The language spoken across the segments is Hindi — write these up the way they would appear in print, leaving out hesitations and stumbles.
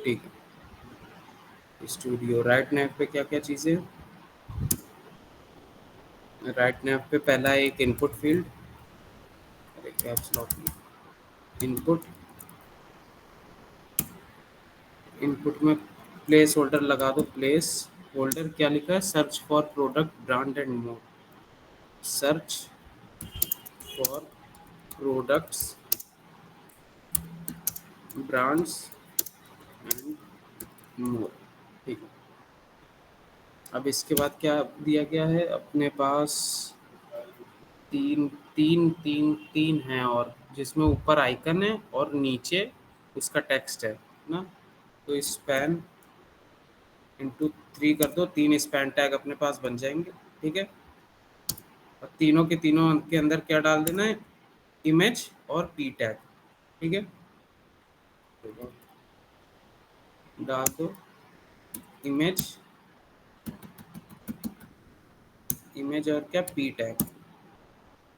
ठीक है। स्टूडियो राइट नैव पे क्या क्या चीज़ें? राइट नैव पे पहला एक इनपुट फील्ड, अरे कैप्स लॉक इनपुट, इनपुट में प्लेस होल्डर लगा दो। प्लेस होल्डर क्या लिखा है? Search for product brand and more. Search for products brands and more. ठीक है। अब इसके बाद क्या दिया गया है अपने पास? तीन तीन तीन तीन है, और जिसमें ऊपर आइकन है और नीचे उसका टेक्स्ट है ना। तो स्पैन इंटू 3 कर दो, 3 स्पैन टैग अपने पास बन जाएंगे। ठीक है। और तीनों के तीनों के अंदर क्या डाल देना है? इमेज और पी टैग। ठीक है। तो डाल दो इमेज, इमेज और क्या? P tag.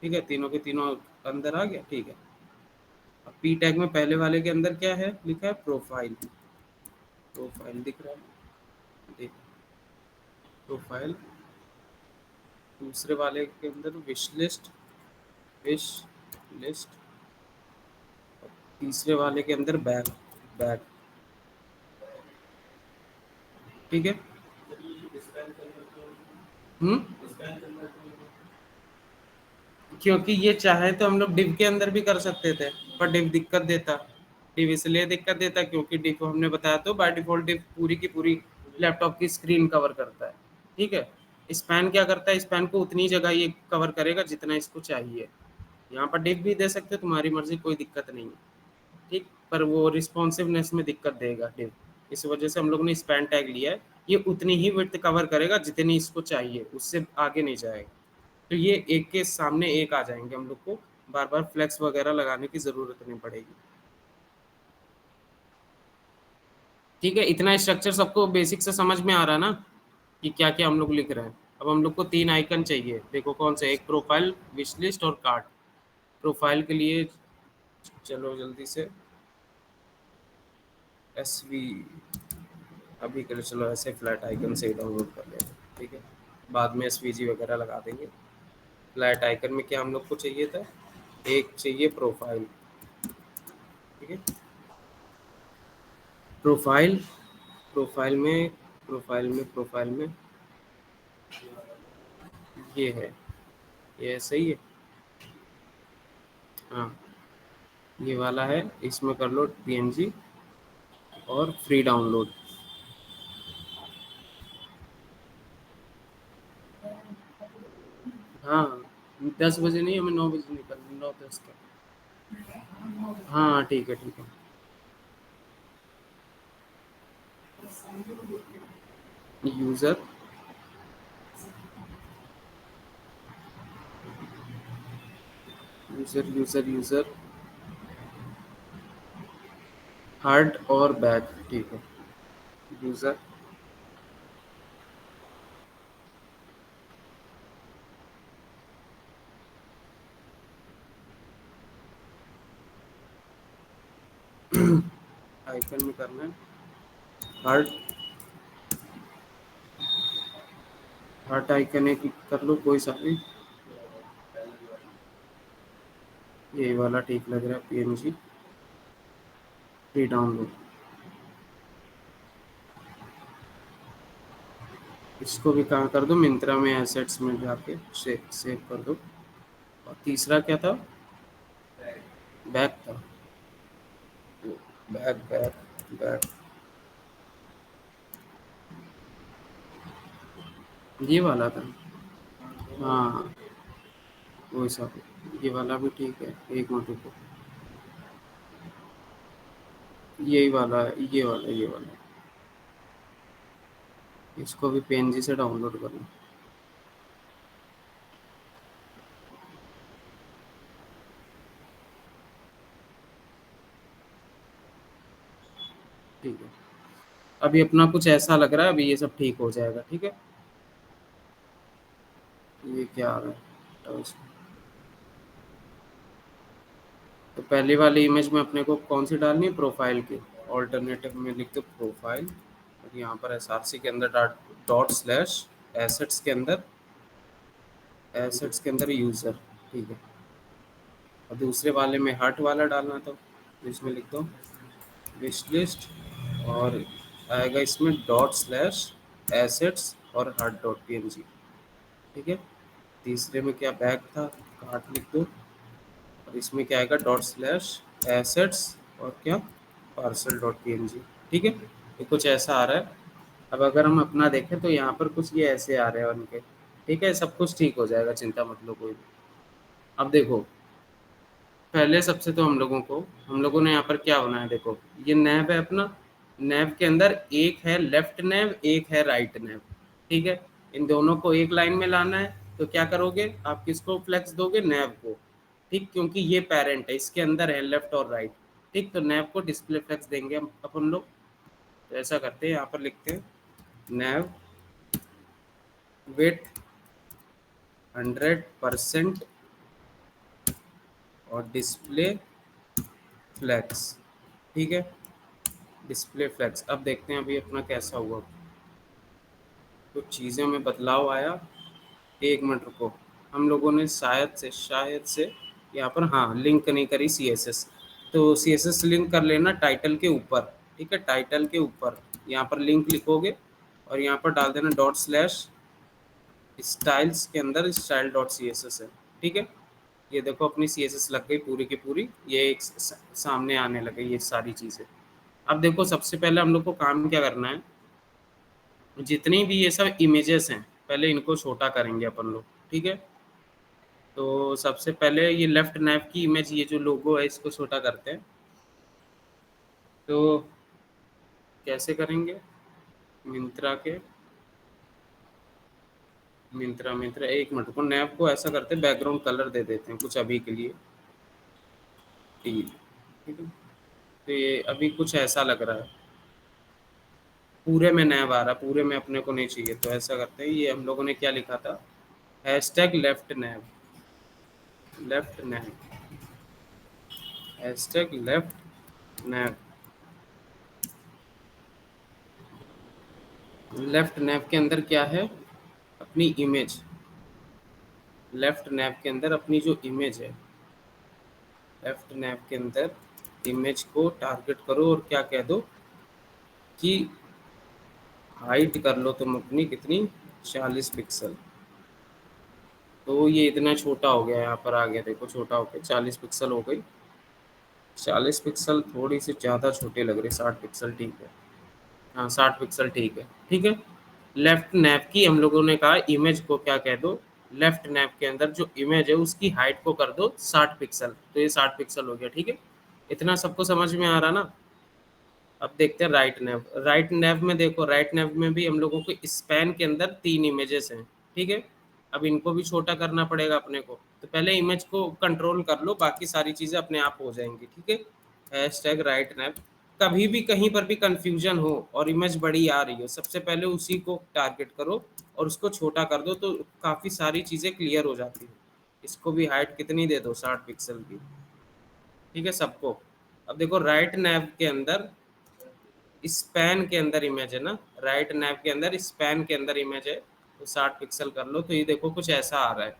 ठीक है, तीनों के तीनों अंदर आ गया। ठीक है। अब पी टैग में पहले वाले के अंदर क्या है लिखा है? प्रोफाइल। प्रोफाइल दिख रहा है? देख, प्रोफाइल। दूसरे वाले के अंदर विश लिस्ट, विश लिस्ट। तीसरे वाले के अंदर बैग, बैग। ठीक है। हम्म। क्योंकि ये चाहे तो हम लोग डिव के अंदर भी कर सकते थे, पर डिव दिक्कत देता। डिव इसलिए दिक्कत देता क्योंकि डिव हमने बताया तो बाय डिफॉल्ट डिव पूरी की पूरी लैपटॉप की स्क्रीन कवर करता है। ठीक है। स्पैन क्या करता है? स्पैन को उतनी जगह ये कवर करेगा जितना इसको चाहिए। यहाँ पर डिव भी दे सकते हो, तुम्हारी मर्जी, कोई दिक्कत नहीं है। ठीक। पर वो रिस्पॉन्सिवनेस में दिक्कत देगा डिव। इस वजह से हम लोग ने स्पैन टैग लिया है। ये उतनी ही विड्थ कवर करेगा जितनी इसको चाहिए, उससे आगे नहीं जाएगा। तो ये एक के सामने एक आ जाएंगे, हम लोग को बार बार फ्लेक्स वगैरह लगाने की ज़रूरत नहीं पड़ेगी। ठीक है। इतना स्ट्रक्चर सबको बेसिक से समझ में आ रहा है ना, कि क्या क्या हम लोग लिख रहे हैं। अब हम लोग को 3 आइकन चाहिए, देखो कौन से? एक प्रोफाइल, विश लिस्ट और कार्ट। प्रोफाइल के लिए चलो जल्दी से एस वी, अभी के लिए चलो ऐसे फ्लैट आइकन से ही डाउनलोड कर लेंगे। ठीक है। बाद में एस वी जी वगैरह लगा देंगे। फ्लैट आइकन में क्या हम लोग को चाहिए था? एक चाहिए प्रोफाइल। ठीक है। प्रोफाइल, प्रोफाइल में, प्रोफाइल में ये है, ये सही है। हाँ, ये वाला है। इसमें कर लो पीएनजी और फ्री डाउनलोड। हाँ, 10 बजे नहीं, हमें 9 बजे निकलना, 9:10 का। हाँ ठीक है, ठीक है। User, user user user hard और बैक। ठीक है। यूज़र आइकन में करना है हार्ट, हार्ट आइकन एक कर लो कोई सा भी। ये वाला ठीक लग रहा है, पीएनजी फ्री डाउनलोड। इसको भी कहाँ कर दो? मिंत्रा में एसेट्स में जाके सेव कर दो। और तीसरा क्या था? बैक था। बैक बैक बैक, ये वाला था। हाँ, वही सब। ये वाला भी ठीक है, एक मिनट रुको। यही वाला है, ये वाला, ये वाला। इसको भी पीएनजी से डाउनलोड करना। ठीक है। अभी अपना कुछ ऐसा लग रहा है, अभी ये सब ठीक हो जाएगा। ठीक है। ये क्या आ रहा है? तो तो पहली वाली इमेज में अपने को कौन सी डालनी है? प्रोफाइल की। ऑल्टरनेटिव में लिख दो प्रोफाइल, और यहाँ पर एसआरसी के अंदर डॉट स्लैश एसेट्स के अंदर यूज़र, ठीक है। और दूसरे वाले में हर्ट वाला डालना था, तो इसमें लिख दो विश लिस्ट, और आएगा इसमें डॉट स्लैश एसेट्स और हर्ट डॉट पी, ठीक है। तीसरे में क्या बैग था, कार्ट लिख दो, और इसमें क्या आएगा डॉट स्लैश एसेट्स और क्या पार्सल डॉट पी, ठीक है। ये कुछ ऐसा आ रहा है। अब अगर हम अपना देखें तो यहाँ पर कुछ ये ऐसे आ रहे हैं उनके, ठीक है। सब कुछ ठीक हो जाएगा, चिंता मत लो कोई भी। अब देखो, पहले सबसे तो हम लोगों ने यहाँ पर क्या बनाया, देखो ये नैव है अपना। नैव के अंदर एक है लेफ्ट नैव, एक है राइट नैव, ठीक है। इन दोनों को एक लाइन में लाना है, तो क्या करोगे आप, किसको फ्लेक्स दोगे, नैव को, ठीक, क्योंकि ये पेरेंट है, इसके अंदर है लेफ्ट और राइट, ठीक। तो नैव को डिस्प्ले फ्लेक्स देंगे हम अपन लोग। तो ऐसा करते हैं, यहाँ पर लिखते हैं नैव विथ 100% और डिस्प्ले फ्लेक्स, ठीक है। डिस्प्ले फ्लेक्स, अब देखते हैं अभी अपना कैसा हुआ। कुछ चीज़ों में बदलाव आया, 1 मिनट रुको। हम लोगों ने शायद से यहाँ पर हाँ लिंक नहीं करी CSS, तो CSS लिंक कर लेना टाइटल के ऊपर, ठीक है। टाइटल के ऊपर यहाँ पर लिंक लिखोगे, और यहाँ पर डाल देना डॉट स्लैश स्टाइल्स के अंदर स्टाइल डॉट CSS है, ठीक है। ये देखो अपनी CSS लग गई पूरी की पूरी, ये एक सामने आने लगे ये सारी चीज़ें। अब देखो सबसे पहले हम लोग को काम क्या करना है, जितनी भी ये सब इमेजेस हैं पहले इनको छोटा करेंगे अपन लोग, ठीक है। तो सबसे पहले ये लेफ्ट नैव की इमेज, ये जो लोगो है इसको छोटा करते हैं। तो कैसे करेंगे, मिंत्रा के मिंत्रा 1 मिनट को, नैव को ऐसा करते हैं बैकग्राउंड कलर दे देते हैं कुछ अभी के लिए, टील, ठीक है। तो ये अभी कुछ ऐसा लग रहा है, पूरे में नैव आ रहा, पूरे में अपने को नहीं चाहिए, तो ऐसा करते हैं, ये हम लोगों ने क्या लिखा था, हैशटैग लेफ्ट नैव, हैशटैग लेफ्ट नैव। लेफ्ट नैव के अंदर क्या है, अपनी इमेज, लेफ्ट नैव के अंदर अपनी जो इमेज है, लेफ्ट नैव के अंदर इमेज को टारगेट करो, और क्या कह दो कि हाइट कर लो तुम अपनी कितनी, 40 पिक्सल। तो ये इतना छोटा हो गया, यहाँ पर आ गया देखो, छोटा हो गया, 40 पिक्सल हो गई। 40 पिक्सल थोड़ी सी ज़्यादा छोटे लग रहे, 60 पिक्सल ठीक है, हाँ 60 पिक्सल ठीक है, ठीक है। लेफ्ट नैव की हम लोगों ने कहा इमेज को क्या कह दो, लेफ्ट नैव के अंदर जो इमेज है उसकी हाइट को कर दो 60 पिक्सल, तो ये 60 पिक्सल हो गया, ठीक है। इतना सबको समझ में आ रहा ना। अब देखते हैं राइट नैव। राइट नैव में देखो, राइट नैव में भी हम लोगों को स्पैन के अंदर 3 इमेजेस हैं, ठीक है। अब इनको भी छोटा करना पड़ेगा अपने को, तो पहले इमेज को कंट्रोल कर लो, बाकी सारी चीज़ें अपने आप हो जाएंगी, ठीक है। हैशटैग राइट नैव, कभी भी कहीं पर भी कंफ्यूजन हो और इमेज बड़ी आ रही हो, सबसे पहले उसी को टारगेट करो और उसको छोटा कर दो, तो काफ़ी सारी चीज़ें क्लियर हो जाती हैं। इसको भी हाइट कितनी दे दो, 60 पिक्सल की, ठीक है सबको। अब देखो राइट नैव के अंदर स्पैन के अंदर इमेज है ना, राइट नैव के अंदर स्पैन के अंदर इमेज है, तो 60 पिक्सल कर लो, तो ये देखो कुछ ऐसा आ रहा है,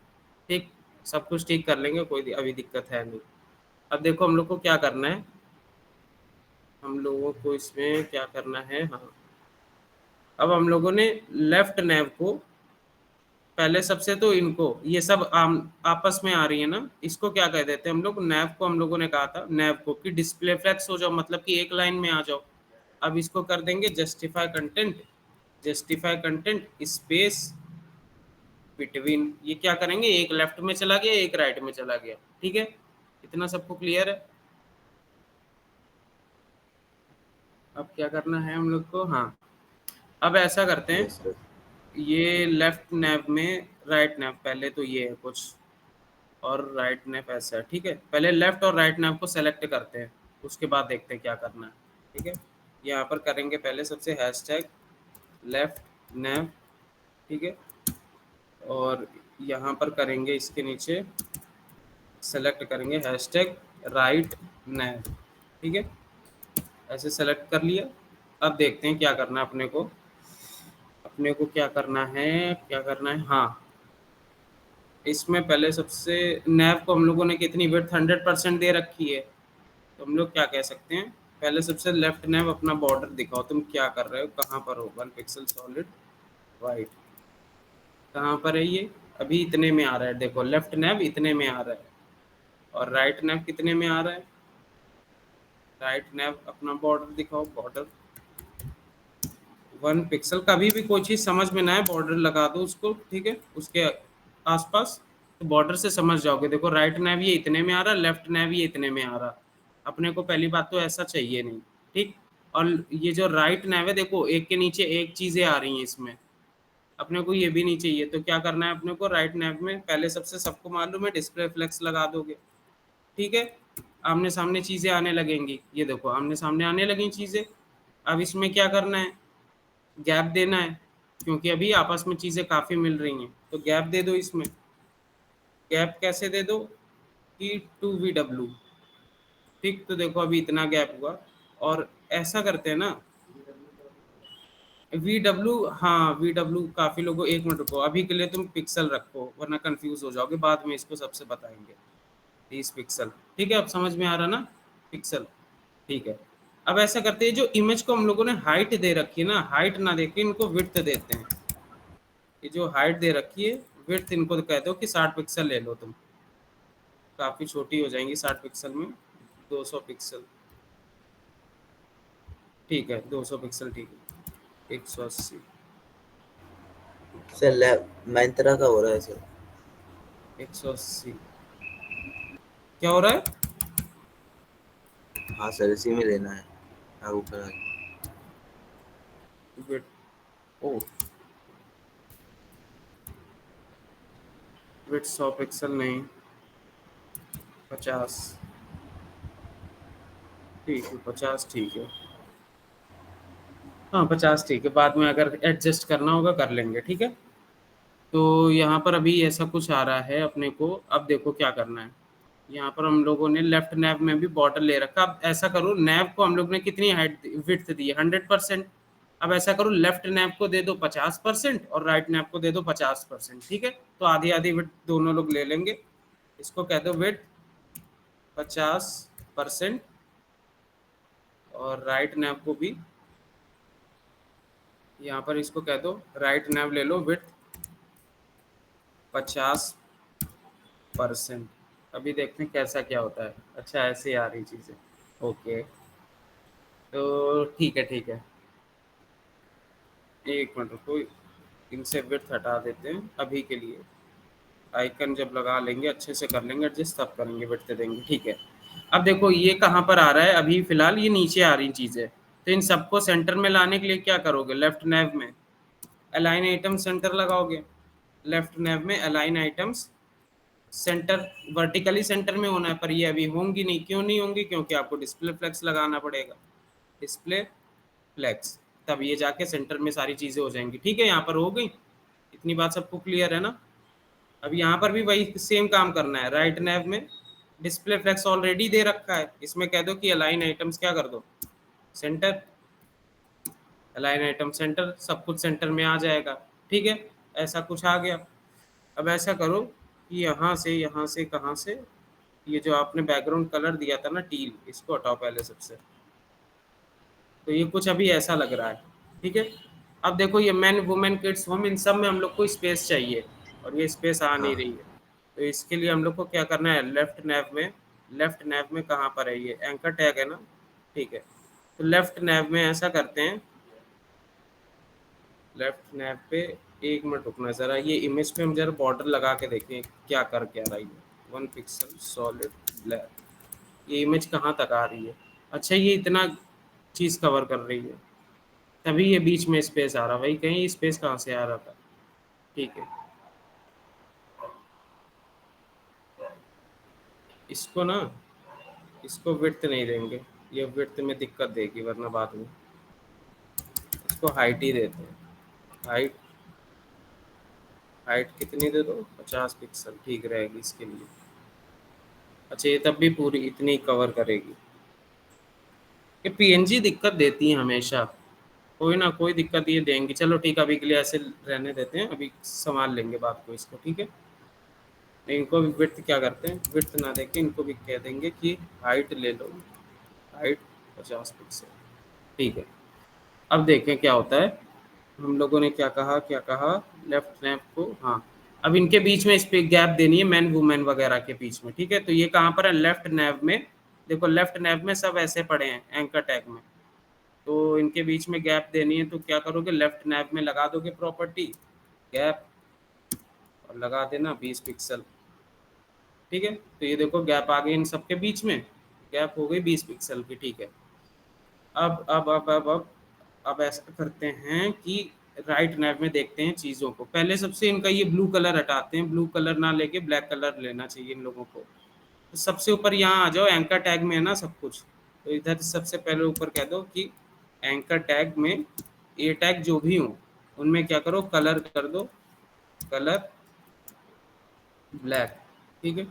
ठीक। सब कुछ ठीक कर लेंगे, कोई अभी दिक्कत है नहीं। अब देखो हम लोग को क्या करना है, हम लोगों को इसमें क्या करना है, हाँ। अब हम लोगों ने लेफ्ट नैव को पहले, सबसे तो इनको ये सब आपस में आ रही है ना, इसको क्या कह देते हैं हम लोग, नैव को हम लोगों ने कहा था नैव को कि डिस्प्ले फ्लेक्स हो जाओ, मतलब कि एक लाइन में आ जाओ। अब इसको कर देंगे जस्टिफाई कंटेंट स्पेस बिटवीन, ये क्या करेंगे, एक लेफ्ट में चला गया एक राइट में चला गया, ठीक है। इतना सबको क्लियर है। अब क्या करना है हम लोग को, हाँ। अब ऐसा करते हैं, यस सर। ये लेफ्ट नैव में राइट नैव, पहले तो ये है कुछ, और राइट नैव ऐसा है, ठीक है। पहले लेफ्ट और राइट नैव को सेलेक्ट करते हैं, उसके बाद देखते हैं क्या करना है, ठीक है। यहाँ पर करेंगे पहले सबसे हैशटैग लेफ्ट नैव, ठीक है। और यहाँ पर करेंगे इसके नीचे सेलेक्ट करेंगे हैशटैग राइट नैव, ठीक है। ऐसे सेलेक्ट कर लिया। अब देखते हैं क्या करना है अपने को क्या करना है, हाँ, इसमें पहले सबसे नैव को हम लोगों ने कितनी विड्थ 100% दे रखी है, तो हम लोग क्या कह सकते हैं, पहले सबसे लेफ्ट नैव अपना बॉर्डर दिखाओ, तुम क्या कर रहे हो, कहाँ पर हो, 1 पिक्सल सॉलिड वाइट, कहाँ पर है ये, अभी इतने में आ रहा है, देखो लेफ्ट नैव इतने में आ रहा है और राइट नैव कितने में आ रहा है, राइट नैव अपना बॉर्डर दिखाओ, बॉर्डर 1 पिक्सल, कभी भी कोई चीज़ समझ में ना आए बॉर्डर लगा दो उसको, ठीक है, उसके आसपास, तो बॉर्डर से समझ जाओगे। देखो राइट नैव ये इतने में आ रहा, लेफ्ट नैव ये इतने में आ रहा, अपने को पहली बात तो ऐसा चाहिए नहीं, ठीक। और ये जो राइट नैव है, देखो एक के नीचे एक चीज़ें आ रही हैं इसमें, अपने को ये भी नहीं चाहिए, तो क्या करना है अपने को, राइट नैव में पहले सबसे सबको मालूम है डिस्प्ले फ्लेक्स लगा दोगे, ठीक है, आमने सामने चीज़ें आने लगेंगी, ये देखो आमने सामने आने लगी चीज़ें। अब इसमें क्या करना है, गैप देना है, क्योंकि अभी आपस में चीज़ें काफ़ी मिल रही हैं, तो गैप दे दो इसमें। गैप कैसे दे दो कि 2 VW, ठीक, तो देखो अभी इतना गैप हुआ, और ऐसा करते हैं ना, VW, हाँ VW काफ़ी लोगों, 1 मिनट रुको, अभी के लिए तुम पिक्सल रखो वरना कंफ्यूज हो जाओगे, बाद में इसको सबसे बताएंगे। 30 पिक्सल, ठीक है, अब समझ में आ रहा ना, पिक्सल, ठीक है। अब ऐसा करते हैं, जो इमेज को हम लोगों ने हाइट दे रखी है ना, हाइट ना देके इनको विड्थ देते हैं, ये जो हाइट दे रखी है, विड्थ इनको कह दो कि 60 पिक्सल ले लो तुम, काफ़ी छोटी हो जाएंगी 60 पिक्सल में, 200 पिक्सल, ठीक है, 200 पिक्सल, ठीक है, 180, सर मैंत्रा का हो रहा है सर। 180, क्या हो रहा है, हाँ सर, इसी में लेना है। हाँ, ऊपर आ गया। विड्थ, ओ विड्थ 100 पिक्सल नहीं, 50, ठीक है, 50 ठीक है, हाँ 50 ठीक है, बाद में अगर एडजस्ट करना होगा कर लेंगे, ठीक है। तो यहाँ पर अभी ऐसा कुछ आ रहा है अपने को, अब देखो क्या करना है, यहाँ पर हम लोगों ने लेफ्ट नैव में भी बॉर्डर ले रखा, अब ऐसा करो, नैव को हम लोग ने कितनी हाइट विड्थ दी है, 100%, अब ऐसा करो लेफ्ट नैव को दे दो 50% और राइट नैव को दे दो 50%, ठीक है, तो आधी आधी विड्थ दोनों लोग ले लेंगे, इसको कह दो विड्थ 50% और राइट नैव को भी, यहाँ पर इसको कह दो राइट नैव ले लो विड्थ 50%, अभी देखते हैं कैसा क्या होता है, अच्छा ऐसे ही आ रही चीज़ें, ओके, तो ठीक है, 1 मिनट रुको, इनसे विड्थ हटा देते हैं अभी के लिए, आइकन जब लगा लेंगे अच्छे से कर लेंगे एडजस्ट, तब करेंगे विड्थ देंगे, ठीक है। अब देखो ये कहाँ पर आ रहा है, अभी फिलहाल ये नीचे आ रही चीज़ें, तो इन सबको सेंटर में लाने के लिए क्या करोगे, लेफ्ट नैव में अलाइन आइटम सेंटर लगाओगे, लेफ्ट नैव में align items centre, vertically centre में होना है, पर ये अभी होंगी नहीं, क्यों नहीं होंगी, क्योंकि आपको डिस्प्ले फ्लेक्स लगाना पड़ेगा, डिस्प्ले फ्लेक्स, तब ये जाके सेंटर में सारी चीज़ें हो जाएंगी, ठीक है, यहाँ पर हो गई, इतनी बात सबको क्लियर है ना। अब यहाँ पर भी वही सेम काम करना है, राइट नैव में डिस्प्ले फ्लेक्स ऑलरेडी दे रखा है, इसमें कह दो कि अलाइन आइटम्स क्या कर दो, सेंटर, अलाइन आइटम सेंटर, सब कुछ सेंटर में आ जाएगा, ठीक है, ऐसा कुछ आ गया। अब ऐसा करो कि यहाँ से कहाँ से, ये जो आपने बैकग्राउंड कलर दिया था ना टील, इसको हटाओ पहले सबसे, तो ये कुछ अभी ऐसा लग रहा है, ठीक है। अब देखो ये मैन वुमेन किड्स होम, इन सब में हम लोग को स्पेस चाहिए और ये स्पेस आ नहीं हाँ रही है, तो इसके लिए हम लोग को क्या करना है, लेफ्ट नैव में कहाँ पर है, ये एंकर टैग है ना, ठीक है, तो लेफ्ट नैव में ऐसा करते हैं, लेफ्ट नैव पे 1 मिनट रुकना ज़रा, ये इमेज पे हम जरा बॉर्डर लगा के देखें क्या कर क्या रही है, 1 पिक्सल सॉलिड ब्लैक, ये इमेज कहाँ तक आ रही है, अच्छा ये इतना चीज़ कवर कर रही है, तभी ये बीच में स्पेस आ रहा, भाई कहीं स्पेस कहाँ से आ रहा था, ठीक है, इसको ना, इसको विड्थ नहीं देंगे, ये विड्थ में दिक्कत देगी वरना बाद में, इसको हाइट ही देते हैं, हाइट, हाइट कितनी दे दो, 50 पिक्सल ठीक रहेगी इसके लिए, अच्छा ये तब भी पूरी इतनी कवर करेगी, ये पीएनजी दिक्कत देती है हमेशा, कोई ना कोई दिक्कत ये देंगी। चलो ठीक है, अभी के लिए ऐसे रहने देते हैं, अभी संभाल लेंगे बात को इसको, ठीक है। इनको भी विड्थ क्या करते हैं, विड्थ ना देके इनको भी कह देंगे कि हाइट ले लो, हाइट 50 पिक्सल, ठीक है। अब देखें क्या होता है। हम लोगों ने क्या कहा, लेफ्ट नैप को, हाँ। अब इनके बीच में इस पे गैप देनी है, मैन वुमेन वगैरह के बीच में, ठीक है। तो ये कहाँ पर है, लेफ्ट नैव में। देखो लेफ्ट नैव में सब ऐसे पड़े हैं एंकर टैग में, तो इनके बीच में गैप देनी है। तो क्या करोगे, लेफ्ट नैव में लगा दोगे प्रॉपर्टी गैप, और लगा देना 20 पिक्सल, ठीक है। तो ये देखो गैप आ गई इन सबके बीच में, गैप हो गई 20 पिक्सल की, ठीक है। अब ऐसा करते हैं कि राइट नैव में देखते हैं चीज़ों को। पहले सबसे इनका ये ब्लू कलर हटाते हैं, ब्लू कलर ना लेके ब्लैक कलर लेना चाहिए इन लोगों को। तो सबसे ऊपर यहाँ आ जाओ, एंकर टैग में है ना सब कुछ, तो इधर सबसे पहले ऊपर कह दो कि एंकर टैग में ए टैग जो भी हो उनमें क्या करो, कलर कर दो, कलर ब्लैक, ठीक है। तो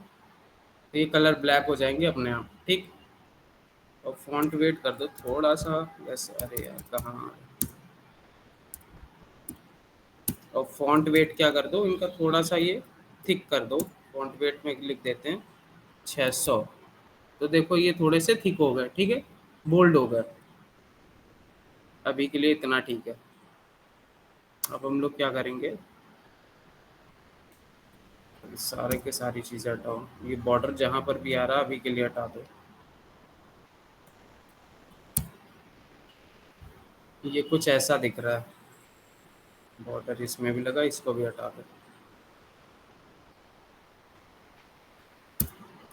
ये कलर ब्लैक हो जाएंगे अपने आप, ठीक। और फॉन्ट वेट कर दो थोड़ा सा, बस, अरे यार कहाँ। और फॉन्ट वेट क्या कर दो इनका, थोड़ा सा ये थिक कर दो। फॉन्ट वेट में लिख देते हैं 600। तो देखो ये थोड़े से थिक हो गए, ठीक है, बोल्ड हो गए। अभी के लिए इतना ठीक है। अब हम लोग क्या करेंगे, सारे के सारी चीज़ें हटाओ, ये बॉर्डर जहाँ पर भी आ रहा है अभी के लिए हटा दो। ये कुछ ऐसा दिख रहा है, बॉर्डर इसमें भी लगा, इसको भी हटा दो,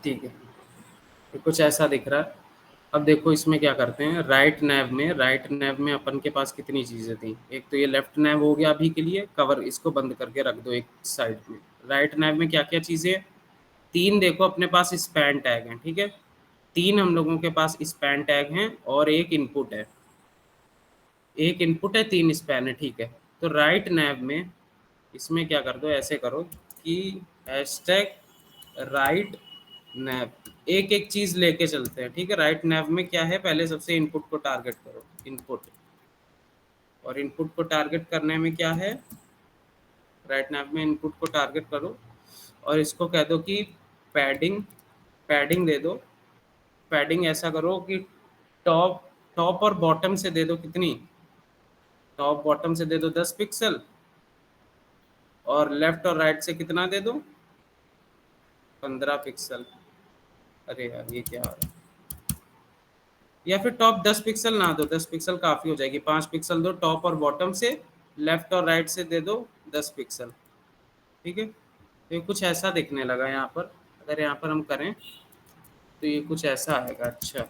ठीक है। ये कुछ ऐसा दिख रहा है। अब देखो इसमें क्या करते हैं, राइट नैव में अपन के पास कितनी चीज़ें थी। एक तो ये लेफ्ट नैव हो गया अभी के लिए कवर, इसको बंद करके रख दो एक साइड में। राइट नैव में क्या क्या चीज़ें हैं, तीन देखो अपने पास स्पैन टैग हैं, ठीक है। तीन हम लोगों के पास स्पैन टैग हैं और एक इनपुट है, एक इनपुट है, तीन स्पैन है, ठीक है। तो राइट नैव में इसमें क्या कर दो, ऐसे करो कि हैशटैग राइट नैव, एक एक चीज लेके चलते हैं, ठीक है। राइट नैव में क्या है, पहले सबसे इनपुट को टारगेट करो, इनपुट। और इनपुट को टारगेट करने में क्या है, राइट नैव में इनपुट को टारगेट करो और इसको कह दो कि पैडिंग, पैडिंग दे दो। पैडिंग ऐसा करो कि टॉप टॉप और बॉटम से दे दो कितनी, टॉप बॉटम से दे दो 10 पिक्सल, और लेफ्ट और राइट से कितना दे दो, 15 पिक्सल। अरे यार ये क्या आ रहा है, या फिर टॉप 10 पिक्सल ना दो, 10 पिक्सल काफ़ी हो जाएगी, 5 पिक्सल दो टॉप और बॉटम से, लेफ्ट और राइट से दे दो 10 पिक्सल, ठीक है। तो ये कुछ ऐसा दिखने लगा यहाँ पर, अगर यहाँ पर हम करें तो ये कुछ ऐसा आएगा। अच्छा,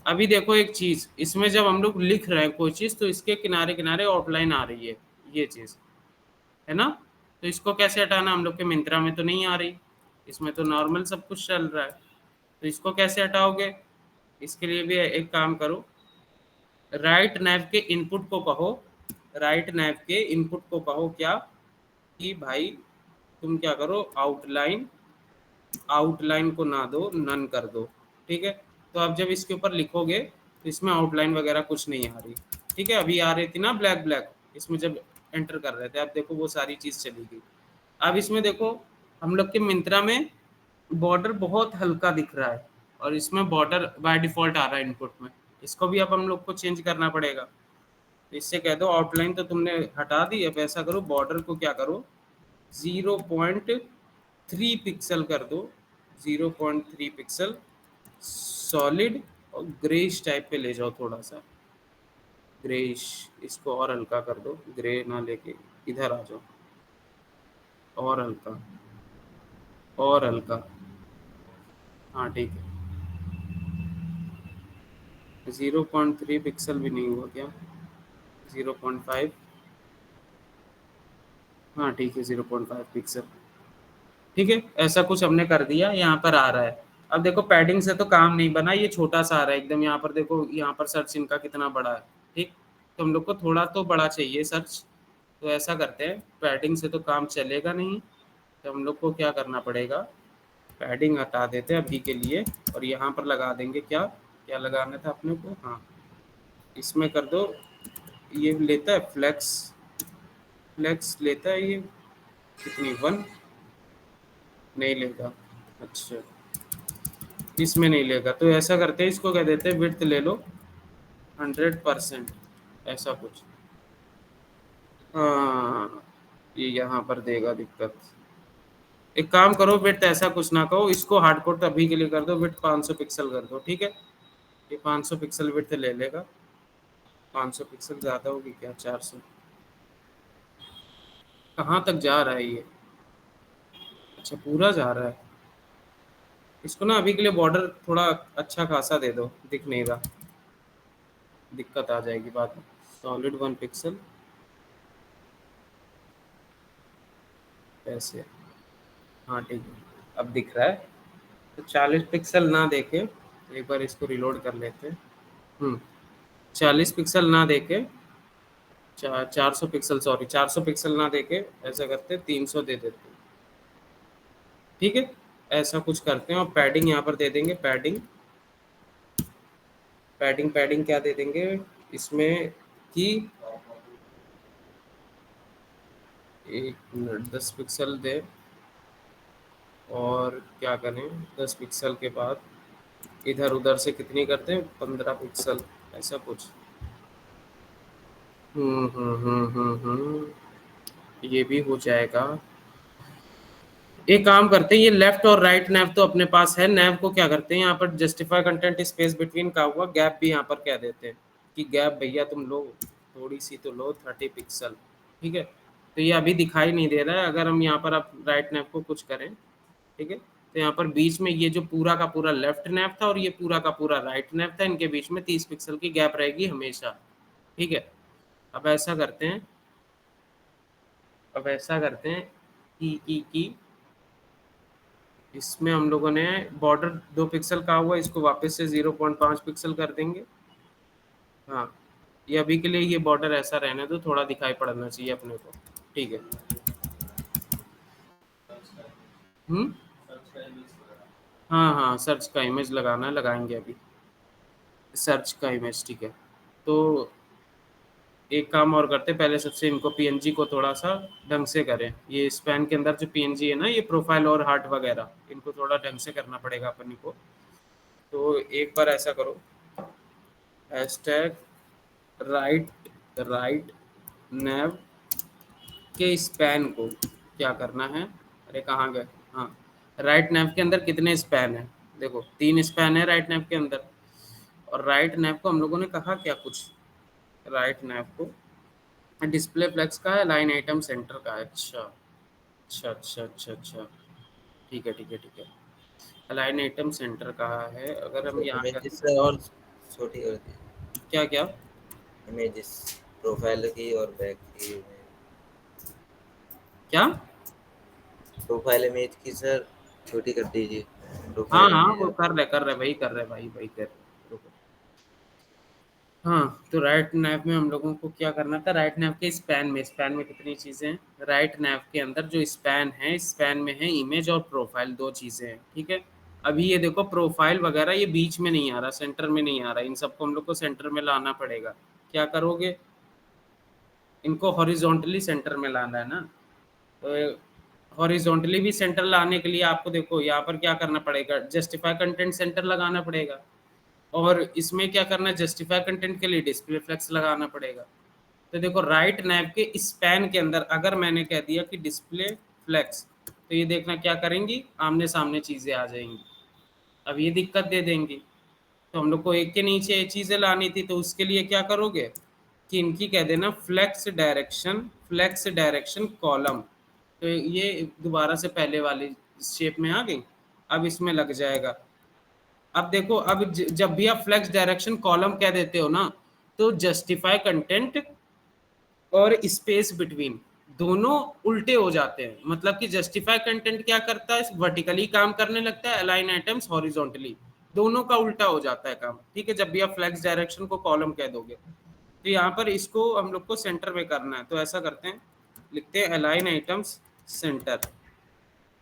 अभी देखो एक चीज़, इसमें जब हम लोग लिख रहे हैं कोई चीज़ तो इसके किनारे किनारे आउटलाइन आ रही है, ये चीज़ है ना। तो इसको कैसे हटाना, हम लोग के मिंत्रा में तो नहीं आ रही, इसमें तो नॉर्मल सब कुछ चल रहा है। तो इसको कैसे हटाओगे, इसके लिए भी एक काम करो, राइट नैव के इनपुट को कहो, राइट नैव के इनपुट को कहो क्या, कि भाई तुम क्या करो, आउटलाइन, आउटलाइन को ना दो, नन कर दो, ठीक है। तो अब जब इसके ऊपर लिखोगे तो इसमें आउटलाइन वगैरह कुछ नहीं आ रही, ठीक है। अभी आ रही थी ना ब्लैक ब्लैक, इसमें जब एंटर कर रहे थे, अब देखो वो सारी चीज़ चली गई। अब इसमें देखो हम लोग के मिंत्रा में बॉर्डर बहुत हल्का दिख रहा है, और इसमें बॉर्डर बाय डिफॉल्ट आ रहा है इनपुट में, इसको भी अब हम लोग को चेंज करना पड़ेगा। तो इससे कह दो आउटलाइन तो तुमने हटा दी, अब ऐसा करो बॉर्डर को क्या करो, 0.3 पिक्सल कर दो, 0.3 पिक्सल सॉलिड, और ग्रेइश टाइप पे ले जाओ थोड़ा सा, ग्रेइश, इसको और हल्का कर दो, ग्रे ना लेके इधर आ जाओ, और हल्का, और हल्का, हाँ ठीक है। 0.3 पिक्सल भी नहीं हुआ क्या, 0.5, हाँ ठीक है, 0.5 पिक्सल, ठीक है। ऐसा कुछ हमने कर दिया, यहाँ पर आ रहा है। अब देखो पैडिंग से तो काम नहीं बना, ये छोटा सा आ रहा है एकदम, यहाँ पर देखो, यहाँ पर सर्च इनका कितना बड़ा है, ठीक। तो हम लोग को थोड़ा तो बड़ा चाहिए सर्च। तो ऐसा करते हैं, पैडिंग से तो काम चलेगा नहीं, तो हम लोग को क्या करना पड़ेगा, पैडिंग हटा देते हैं अभी के लिए, और यहाँ पर लगा देंगे क्या, क्या लगाना था अपने को, हाँ इसमें कर दो, ये लेता है फ्लेक्स, फ्लेक्स लेता है ये कितनी 1 नहीं लेगा, अच्छा इसमें नहीं लेगा, तो ऐसा करते हैं इसको कह देते हैं विड्थ ले लो 100%, ऐसा कुछ। हाँ ये यहाँ पर देगा दिक्कत। एक काम करो विड्थ ऐसा कुछ ना कहो, इसको हार्ड कोड अभी के लिए कर दो, विड्थ 500 पिक्सल कर दो, ठीक है। ये 500 पिक्सल विड्थ ले लेगा, 500 पिक्सल ज़्यादा होगी क्या, 400। कहाँ तक जा रहा है ये, अच्छा पूरा जा रहा है। इसको ना अभी के लिए बॉर्डर थोड़ा अच्छा खासा दे दो, दिख नहीं रहा, दिक्कत आ जाएगी बाद में। सॉलिड 1 पिक्सल ऐसे, हाँ ठीक है अब दिख रहा है। तो 40 पिक्सल ना देके, एक बार इसको रिलोड कर लेते हैं। 40 पिक्सल ना देके, 400 पिक्सल, सॉरी 400 पिक्सल ना देके ऐसा करते 300 दे देते, ठीक है। ऐसा कुछ करते हैं और पैडिंग यहाँ पर दे देंगे, पैडिंग पैडिंग पैडिंग क्या दे देंगे इसमें कि 1 मिनट 10 पिक्सल दे, और क्या करें 10 पिक्सल के बाद इधर उधर से कितनी करते हैं 15 पिक्सल, ऐसा कुछ। ये भी हो जाएगा। एक काम करते हैं, ये लेफ्ट और राइट नैव तो अपने पास है, नैव को क्या करते हैं यहाँ पर जस्टिफाई कंटेंट स्पेस बिटवीन का हुआ गैप भी यहाँ पर कह देते हैं कि गैप भैया तुम लो थोड़ी सी तो लो 30 पिक्सल, ठीक है। तो ये अभी दिखाई नहीं दे रहा है, अगर हम यहाँ पर अब राइट नैव को कुछ करें, ठीक है, तो यहाँ पर बीच में ये जो पूरा का पूरा लेफ्ट नैव था और ये पूरा का पूरा राइट नैव था, इनके बीच में 30 पिक्सल की गैप रहेगी हमेशा, ठीक है। अब ऐसा करते हैं, अब ऐसा करते हैं कि इसमें हम लोगों ने बॉर्डर 2 पिक्सल का हुआ, इसको वापस से 0.5 पिक्सल कर देंगे। हाँ ये अभी के लिए ये बॉर्डर ऐसा रहने दो, थोड़ा दिखाई पड़ना चाहिए अपने को, ठीक है। हम्म हाँ हाँ सर्च का इमेज लगाना है, लगाएंगे अभी सर्च का इमेज, ठीक है। तो एक काम और करते हैं, पहले सबसे इनको पीएनजी को थोड़ा सा ढंग से करें, ये स्पैन के अंदर जो पीएनजी है ना, ये प्रोफाइल और हार्ट वगैरह इनको थोड़ा ढंग से करना पड़ेगा अपन को। तो एक बार ऐसा करो, हैशटैग राइट राइट नैव के स्पैन को क्या करना है, अरे कहाँ गए, हाँ राइट नैव के अंदर कितने स्पैन है, देखो 3 स्पैन है राइट नैव के अंदर। और राइट नैव को हम लोगों ने कहा क्या कुछ, राइट नैव को डिस्प्ले फ्लेक्स का है, लाइन आइटम सेंटर का है, अच्छा अच्छा अच्छा अच्छा अच्छा, ठीक है ठीक है ठीक है। अलाइन आइटम सेंटर कहा है, अगर हम यहाँ का इमेजेस और छोटी कर दी, क्या क्या इमेजेस प्रोफाइल की और बैक की क्या, प्रोफाइल इमेज की सर छोटी कर दीजिए, हाँ प्रोफाइल हाँ इमेज वो आपको। कर रहे भाई, कर रहे भाई भाई कर रहे, रुको। हाँ तो राइट नैव में हम लोगों को क्या करना था, राइट नैव के स्पैन में कितनी चीज़ें हैं, राइट नैव के अंदर जो स्पैन है, स्पैन में है इमेज और प्रोफाइल, 2 चीज़ें हैं, ठीक है। अभी ये देखो प्रोफाइल वगैरह ये बीच में नहीं आ रहा, सेंटर में नहीं आ रहा, इन सबको हम लोग को सेंटर में लाना पड़ेगा। क्या करोगे, इनको हॉरिजॉन्टली सेंटर में लाना है ना, तो हॉरिजॉन्टली भी सेंटर लाने के लिए आपको देखो यहाँ पर क्या करना पड़ेगा, जस्टिफाई कंटेंट सेंटर लगाना पड़ेगा, और इसमें क्या करना है, जस्टिफाई कंटेंट के लिए डिस्प्ले फ्लेक्स लगाना पड़ेगा। तो देखो राइट नैव के स्पैन के अंदर अगर मैंने कह दिया कि डिस्प्ले फ्लेक्स, तो ये देखना क्या करेंगी, आमने सामने चीज़ें आ जाएंगी, अब ये दिक्कत दे देंगी। तो हम लोग को एक के नीचे ये चीज़ें लानी थी, तो उसके लिए क्या करोगे कि इनकी कह देना फ्लेक्स डायरेक्शन कॉलम, तो ये दोबारा से पहले वाली शेप में आ गई, अब इसमें लग जाएगा। अब देखो अब जब भी आप फ्लेक्स डायरेक्शन कॉलम कह देते हो ना, तो जस्टिफाई कंटेंट और स्पेस बिटवीन दोनों उल्टे हो जाते हैं, मतलब कि जस्टिफाई कंटेंट क्या करता है, वर्टिकली काम करने लगता है, अलाइन आइटम्स हॉरिजॉन्टली, दोनों का उल्टा हो जाता है काम, ठीक है, जब भी आप फ्लेक्स डायरेक्शन को कॉलम कह दोगे। तो यहाँ पर इसको हम लोग को सेंटर में करना है, तो ऐसा करते हैं, लिखते हैं अलाइन आइटम्स सेंटर।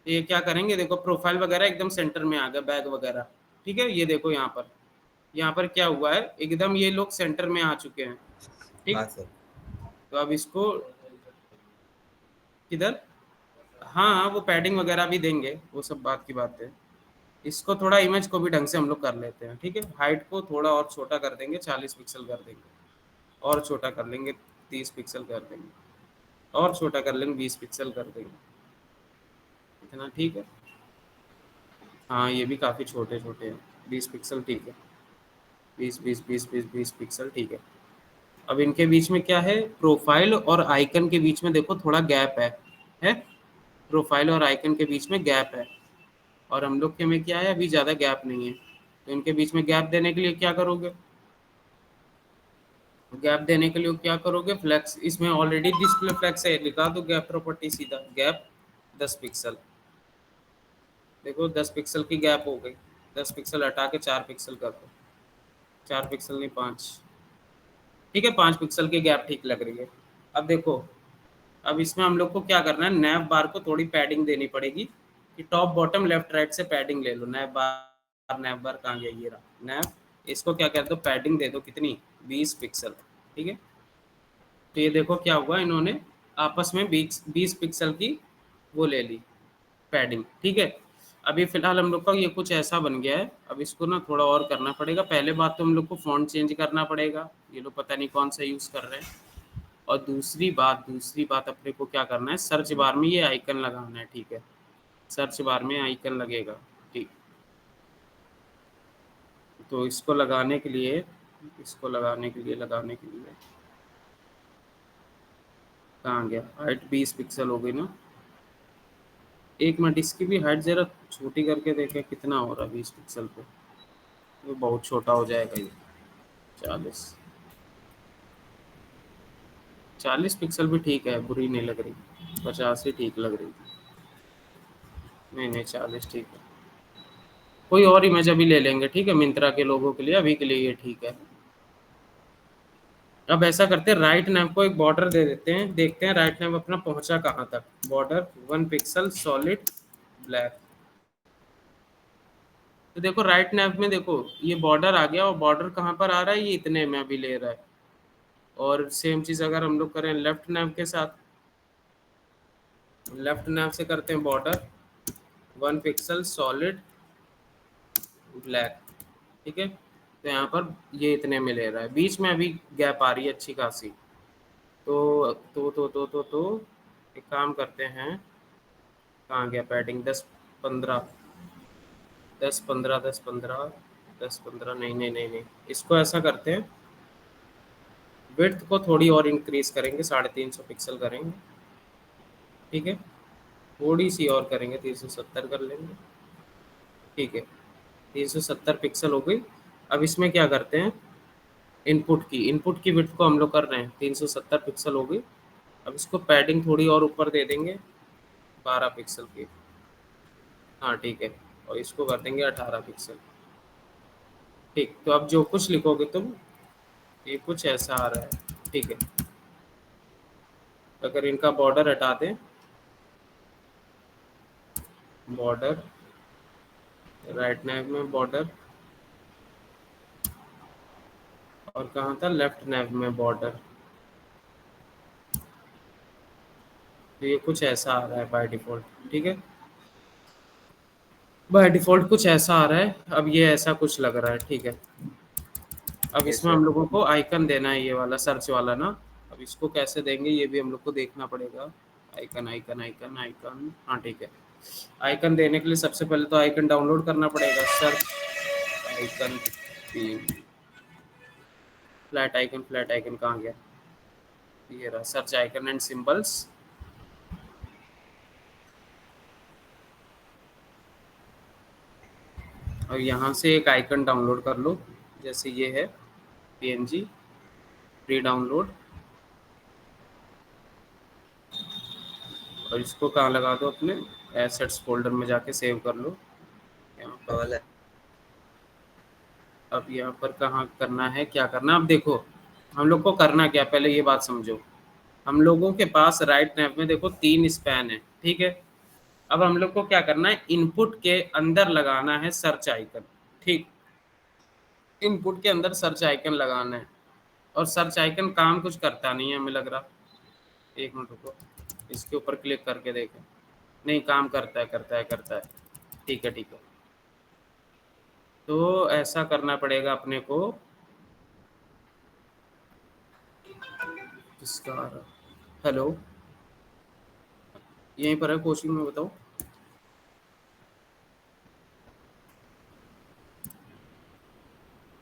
ये क्या करेंगे, देखो प्रोफाइल वगैरह एकदम सेंटर में आ गया, बैग वगैरह, ठीक है, ये देखो यहाँ पर यहाँ पर क्या हुआ है, एकदम ये लोग सेंटर में आ चुके हैं, ठीक। हाँ सर। तो अब इसको किधर, हाँ वो पैडिंग वगैरह भी देंगे, वो सब बात की बात है। इसको थोड़ा इमेज को भी ढंग से हम लोग कर लेते हैं, ठीक है। हाइट को थोड़ा और छोटा कर देंगे, 40 पिक्सल कर देंगे, और छोटा कर लेंगे, 30 पिक्सल कर देंगे, और छोटा कर लेंगे, 20 पिक्सल कर देंगे, इतना ठीक है। हाँ ये भी काफ़ी छोटे छोटे हैं, 20 पिक्सल ठीक है, 20 पिक्सल ठीक है। अब इनके बीच में क्या है, प्रोफाइल और आइकन के बीच में देखो थोड़ा गैप है। प्रोफाइल और आइकन के बीच में गैप है, और हम लोग के में क्या है, अभी ज़्यादा गैप नहीं है। तो इनके बीच में गैप देने के लिए क्या करोगे, गैप देने के लिए क्या करोगे, फ्लैक्स, इसमें ऑलरेडी डिस्प्ले फ्लैक्स है, लिखा दो गैप प्रॉपर्टी सीधा, गैप 10 पिक्सल। देखो 10 पिक्सल की गैप हो गई, 10 पिक्सल हटा के 4 पिक्सल कर दो, 4 पिक्सल नहीं 5, ठीक है, 5 पिक्सल की गैप ठीक लग रही है। अब देखो, अब इसमें हम लोग को क्या करना है, नैव बार को थोड़ी पैडिंग देनी पड़ेगी, कि टॉप बॉटम लेफ्ट राइट से पैडिंग ले लो। नैव बार कहाँ गया, ये रहा नैव। इसको क्या कर दो, पैडिंग दे दो, कितनी, 20 पिक्सल, ठीक है। तो ये देखो क्या हुआ, इन्होंने आपस में 20 पिक्सल की वो ले ली पैडिंग, ठीक है। अभी फिलहाल हम लोग का ये कुछ ऐसा बन गया है। अब इसको ना थोड़ा और करना पड़ेगा। पहले बात तो हम लोग को फ़ॉन्ट चेंज करना पड़ेगा, ये लोग पता नहीं कौन सा यूज़ कर रहे हैं। और दूसरी बात अपने को क्या करना है, सर्च बार में ये आइकन लगाना है, ठीक है। सर्च बार में आइकन लगेगा, ठीक। तो इसको लगाने के लिए, कहाँ गया, हाइट 20 पिक्सल हो गई ना। एक मिनट, इसकी भी हाइट ज़रा छोटी करके देखें कितना हो रहा है 20 पिक्सल पे। ये बहुत छोटा हो जाएगा ये, 40 40 पिक्सल भी ठीक है, बुरी नहीं लग रही, 50 ही ठीक लग रही। नहीं नहीं 40 ठीक है। कोई और इमेज अभी ले लेंगे, ठीक है, मिंत्रा के लोगों के लिए, अभी के लिए ये ठीक है। अब ऐसा करते हैं, राइट नैव को एक बॉर्डर दे देते हैं, देखते हैं राइट नैव अपना पहुंचा कहाँ तक। Border 1 pixel solid black. तो देखो राइट नैव में देखो ये बॉर्डर आ गया, और बॉर्डर कहाँ पर आ रहा है, ये इतने में अभी ले रहा है। और सेम चीज़ अगर हम लोग करें लेफ्ट नैव के साथ, लेफ्ट नैव से करते हैं बॉर्डर 1 पिक्सल सॉलिड ब्लैक, ठीक है। तो यहाँ पर ये इतने में ले रहा है, बीच में अभी गैप आ रही है अच्छी खासी। तो एक काम करते हैं, कहाँ गया पैडिंग, 10 15, 10 15, 10 15, 10 15, नहीं, इसको ऐसा करते हैं, विड्थ को थोड़ी और इंक्रीज करेंगे, 350 पिक्सल करेंगे, ठीक है। थोड़ी सी और करेंगे, 370 कर लेंगे, ठीक है। 370 पिक्सल हो गई। अब इसमें क्या करते हैं, इनपुट की विड्थ को हम लोग कर रहे हैं, 370 पिक्सल हो गई। अब इसको पैडिंग थोड़ी और ऊपर दे देंगे, 12 पिक्सल की, हाँ ठीक है। और इसको कर देंगे 18 पिक्सल, ठीक। तो अब जो कुछ लिखोगे तुम, ये कुछ ऐसा आ रहा है, ठीक है। अगर इनका बॉर्डर हटा दें, बॉर्डर राइट नैव में बॉर्डर, और कहाँ था, लेफ्ट नैव में बॉर्डर। तो ये कुछ ऐसा आ रहा है बाय डिफ़ॉल्ट, ठीक है। बाय डिफ़ॉल्ट कुछ ऐसा आ रहा है, अब ये ऐसा कुछ लग रहा है, ठीक है। अब यस इसमें हम सर। लोगों को आइकन देना है, ये वाला सर्च वाला ना। अब इसको कैसे देंगे ये भी हम लोग को देखना पड़ेगा। आइकन, हाँ ठीक है। आइकन देने के लिए सबसे पहले तो आइकन डाउनलोड करना पड़ेगा, सर्च आइकन, फ्लैट आइकन कहाँ गया, ये रहा, सर्च आइकन एंड सिंबल्स। और यहाँ से एक आइकन डाउनलोड कर लो, जैसे ये है पीएनजी प्री डाउनलोड, और इसको कहाँ लगा दो, अपने एसेट्स फोल्डर में जाके सेव कर लो यहाँ पर। वाला। अब यहाँ पर कहाँ करना है, क्या करना, अब देखो हम लोग को करना क्या, पहले ये बात समझो। हम लोगों के पास राइट नैव में देखो 3 स्पैन है, ठीक है। अब हम लोग को क्या करना है, इनपुट के अंदर लगाना है सर्च आइकन, ठीक। इनपुट के अंदर सर्च आइकन लगाना है, और सर्च आइकन काम कुछ करता नहीं है हमें लग रहा। एक मिनट रुको, इसके ऊपर क्लिक करके देखें। नहीं, काम करता है, करता है, करता है। ठीक है, ठीक है। तो ऐसा करना पड़ेगा अपने को। किसका आ रहा? हेलो, यहीं पर है कोचिंग में, बताओ।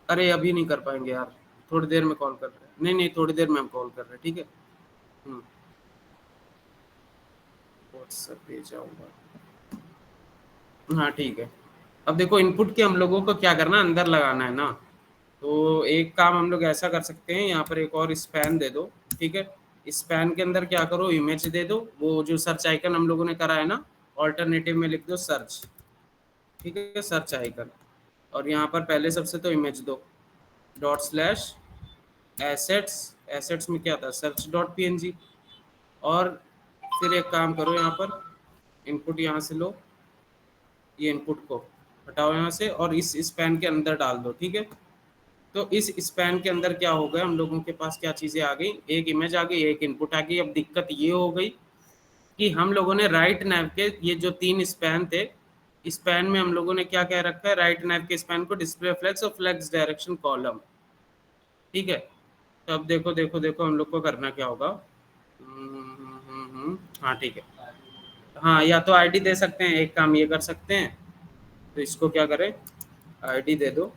अरे अभी नहीं कर पाएंगे यार, थोड़ी देर में कॉल कर रहे हैं। नहीं नहीं, थोड़ी देर में हम कॉल कर रहे हैं, ठीक है। व्हाट्सएप पे जाऊंगा। हाँ ठीक है। अब देखो, इनपुट के हम लोगों को क्या करना, अंदर लगाना है ना। तो एक काम हम लोग ऐसा कर सकते हैं, यहाँ पर एक और स्पैन दे दो, ठीक है। स्पैन के अंदर क्या करो, इमेज दे दो, वो जो सर्च आइकन हम लोगों ने करा है ना, ऑल्टरनेटिव में लिख दो सर्च, ठीक है, सर्च आइकन। और यहाँ पर पहले सबसे तो इमेज दो, डॉट स्लैश एसेट्स। एसेट्स में क्या था, सर्च डॉट पीएनजी। और फिर एक काम करो, यहाँ पर इनपुट यहाँ से लो, ये इनपुट को हटाओ यहाँ से, और इस स्पैन के अंदर डाल दो, ठीक है। तो इस स्पैन के अंदर क्या हो गया, हम लोगों के पास क्या चीजें आ गई, एक इमेज आ गई, एक इनपुट आ गई। अब दिक्कत ये हो गई कि हम लोगों ने राइट नैव के ये जो 3 स्पैन थे, स्पैन में हम लोगों ने क्या कह रखा है, राइट नैव के स्पैन को डिस्प्ले फ्लेक्स और फ्लेक्स डायरेक्शन कॉलम, ठीक है। तो अब देखो देखो देखो, हम लोग को करना क्या होगा। हाँ ठीक है। हाँ, या तो आईडी दे सकते हैं, एक काम ये कर सकते हैं। तो इसको क्या करें, आईडी दे दो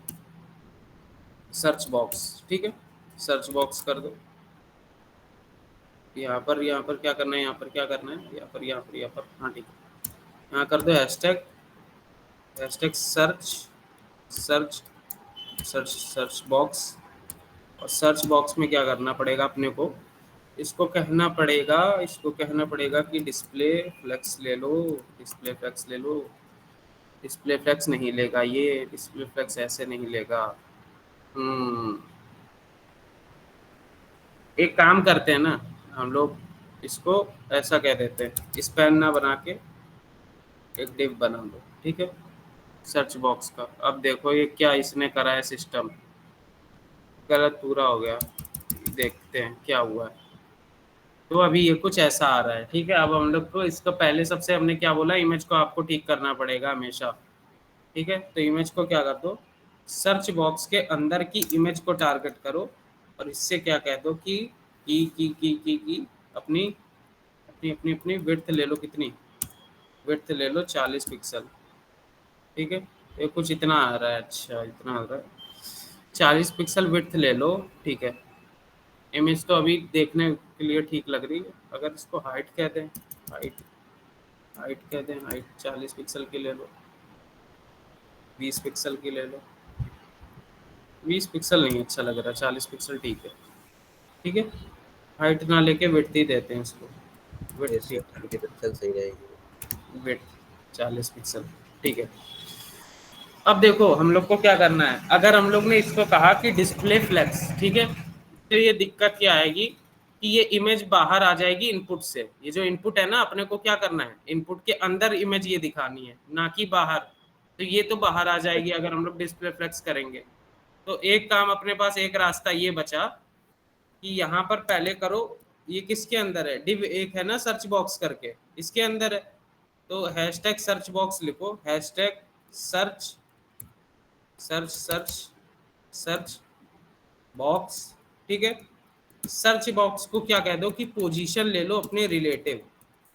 सर्च बॉक्स, ठीक है। सर्च बॉक्स कर दो। यहाँ पर क्या करना है, यहाँ पर क्या करना है, यहाँ पर, हाँ ठीक है। यहाँ कर दो hashtag, hashtag search, search, search, search box. और सर्च बॉक्स में क्या करना पड़ेगा अपने को, इसको कहना पड़ेगा कि डिस्प्ले फ्लेक्स ले लो, डिस्प्ले फ्लेक्स ले लो। डिस्प्ले फ्लेक्स नहीं लेगा ये, डिस्प्ले फ्लेक्स ऐसे नहीं लेगा। हम्म एक काम करते हैं ना, हम लोग इसको ऐसा कह देते हैं, स्पैन ना बना के एक डिव बना दो, ठीक है, सर्च बॉक्स का। अब देखो ये क्या इसने करा है, सिस्टम गलत पूरा हो गया। देखते हैं क्या हुआ है। तो अभी ये कुछ ऐसा आ रहा है, ठीक है। अब हम लोग को इसको पहले सबसे हमने क्या बोला, इमेज को आपको ठीक करना पड़ेगा हमेशा, ठीक है। तो इमेज को क्या कर दो, सर्च बॉक्स के अंदर की इमेज को टारगेट करो, और इससे क्या कह दो कि की अपनी अपनी अपनी अपनी विड्थ ले लो, कितनी विड्थ ले लो, 40 पिक्सल, ठीक है। ये कुछ इतना आ रहा है, अच्छा इतना आ रहा है, 40 पिक्सल विड्थ ले लो, ठीक है। इमेज तो अभी देखने के लिए ठीक लग रही है। अगर इसको हाइट कह दें, हाइट हाइट कह दें, हाइट 40 पिक्सल की ले लो, 20 पिक्सल की ले लो। 20 पिक्सल नहीं अच्छा लग रहा, 40 पिक्सल ठीक है, ठीक है। हाइट ना लेके विड्थ ही देते हैं इसको, ये विड्थ, ठीक 30 पिक्सल सही रहेगी। है, विड्थ 40 पिक्सल, ठीक है। अब देखो हम लोग को क्या करना है, अगर हम लोग ने इसको कहा कि डिस्प्ले फ्लेक्स, ठीक है, तो ये दिक्कत क्या आएगी कि ये इमेज बाहर आ जाएगी इनपुट से। ये जो इनपुट है ना, अपने को क्या करना है, इनपुट के अंदर इमेज ये दिखानी है, ना कि बाहर। तो ये तो बाहर आ जाएगी अगर हम लोग डिस्प्ले फ्लेक्स करेंगे। तो एक काम अपने पास, एक रास्ता ये बचा कि यहाँ पर पहले करो, ये किसके अंदर है, डिव एक है ना सर्च बॉक्स करके, इसके अंदर है। तो हैशटैग सर्च बॉक्स लिखो, hashtag search, search search search box, ठीक है। सर्च बॉक्स को क्या कह दो कि पोजीशन ले लो अपने रिलेटिव,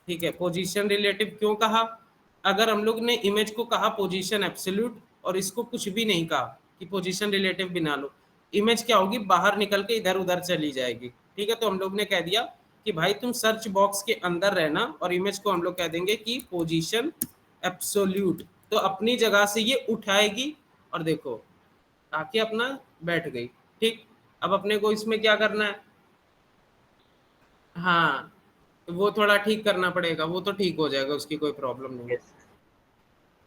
ठीक है। पोजीशन रिलेटिव क्यों कहा, अगर हम लोग ने इमेज को कहा पोजीशन एब्सोल्यूट, और इसको कुछ भी नहीं कहा कि पोजीशन रिलेटिव बिना लो, इमेज क्या होगी, बाहर निकल के इधर उधर चली जाएगी, ठीक है। तो हम लोग ने कह दिया कि भाई तुम सर्च बॉक्स के अंदर रहना, और इमेज को हम लोग कह देंगे कि पोजीशन एब्सोल्यूट। तो अपनी जगह से ये उठाएगी, और देखो आके अपना बैठ गई, ठीक। अब अपने को इसमें क्या करना है, हाँ, तो वो थोड़ा ठीक करना पड़ेगा, वो तो ठीक हो जाएगा, उसकी कोई प्रॉब्लम नहीं है। यस।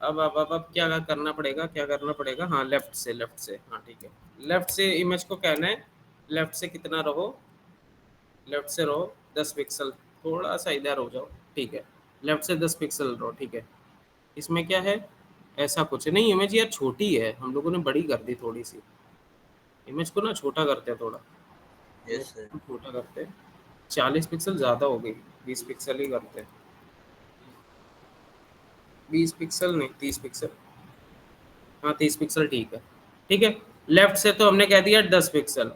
अब क्या करना पड़ेगा, क्या करना पड़ेगा, हाँ लेफ्ट से, लेफ्ट से, हाँ ठीक है। लेफ्ट से इमेज को कहना है, लेफ्ट से कितना रहो, लेफ्ट से रहो 10 पिक्सल, थोड़ा सा इधर हो जाओ, ठीक है। लेफ्ट से 10 पिक्सल रहो, ठीक है। इसमें क्या है, ऐसा कुछ नहीं, इमेज यार छोटी है, हम लोगों ने बड़ी कर दी थोड़ी सी, इमेज को ना छोटा करते हैं थोड़ा, इमेज यस सर। को छोटा करते हैं, 40 पिक्सल ज़्यादा हो गई, 20 पिक्सल ही करते हैं, 20 पिक्सल नहीं 30 पिक्सल, हाँ 30 पिक्सल ठीक है। ठीक है, लेफ्ट से तो हमने कह दिया 10 पिक्सल।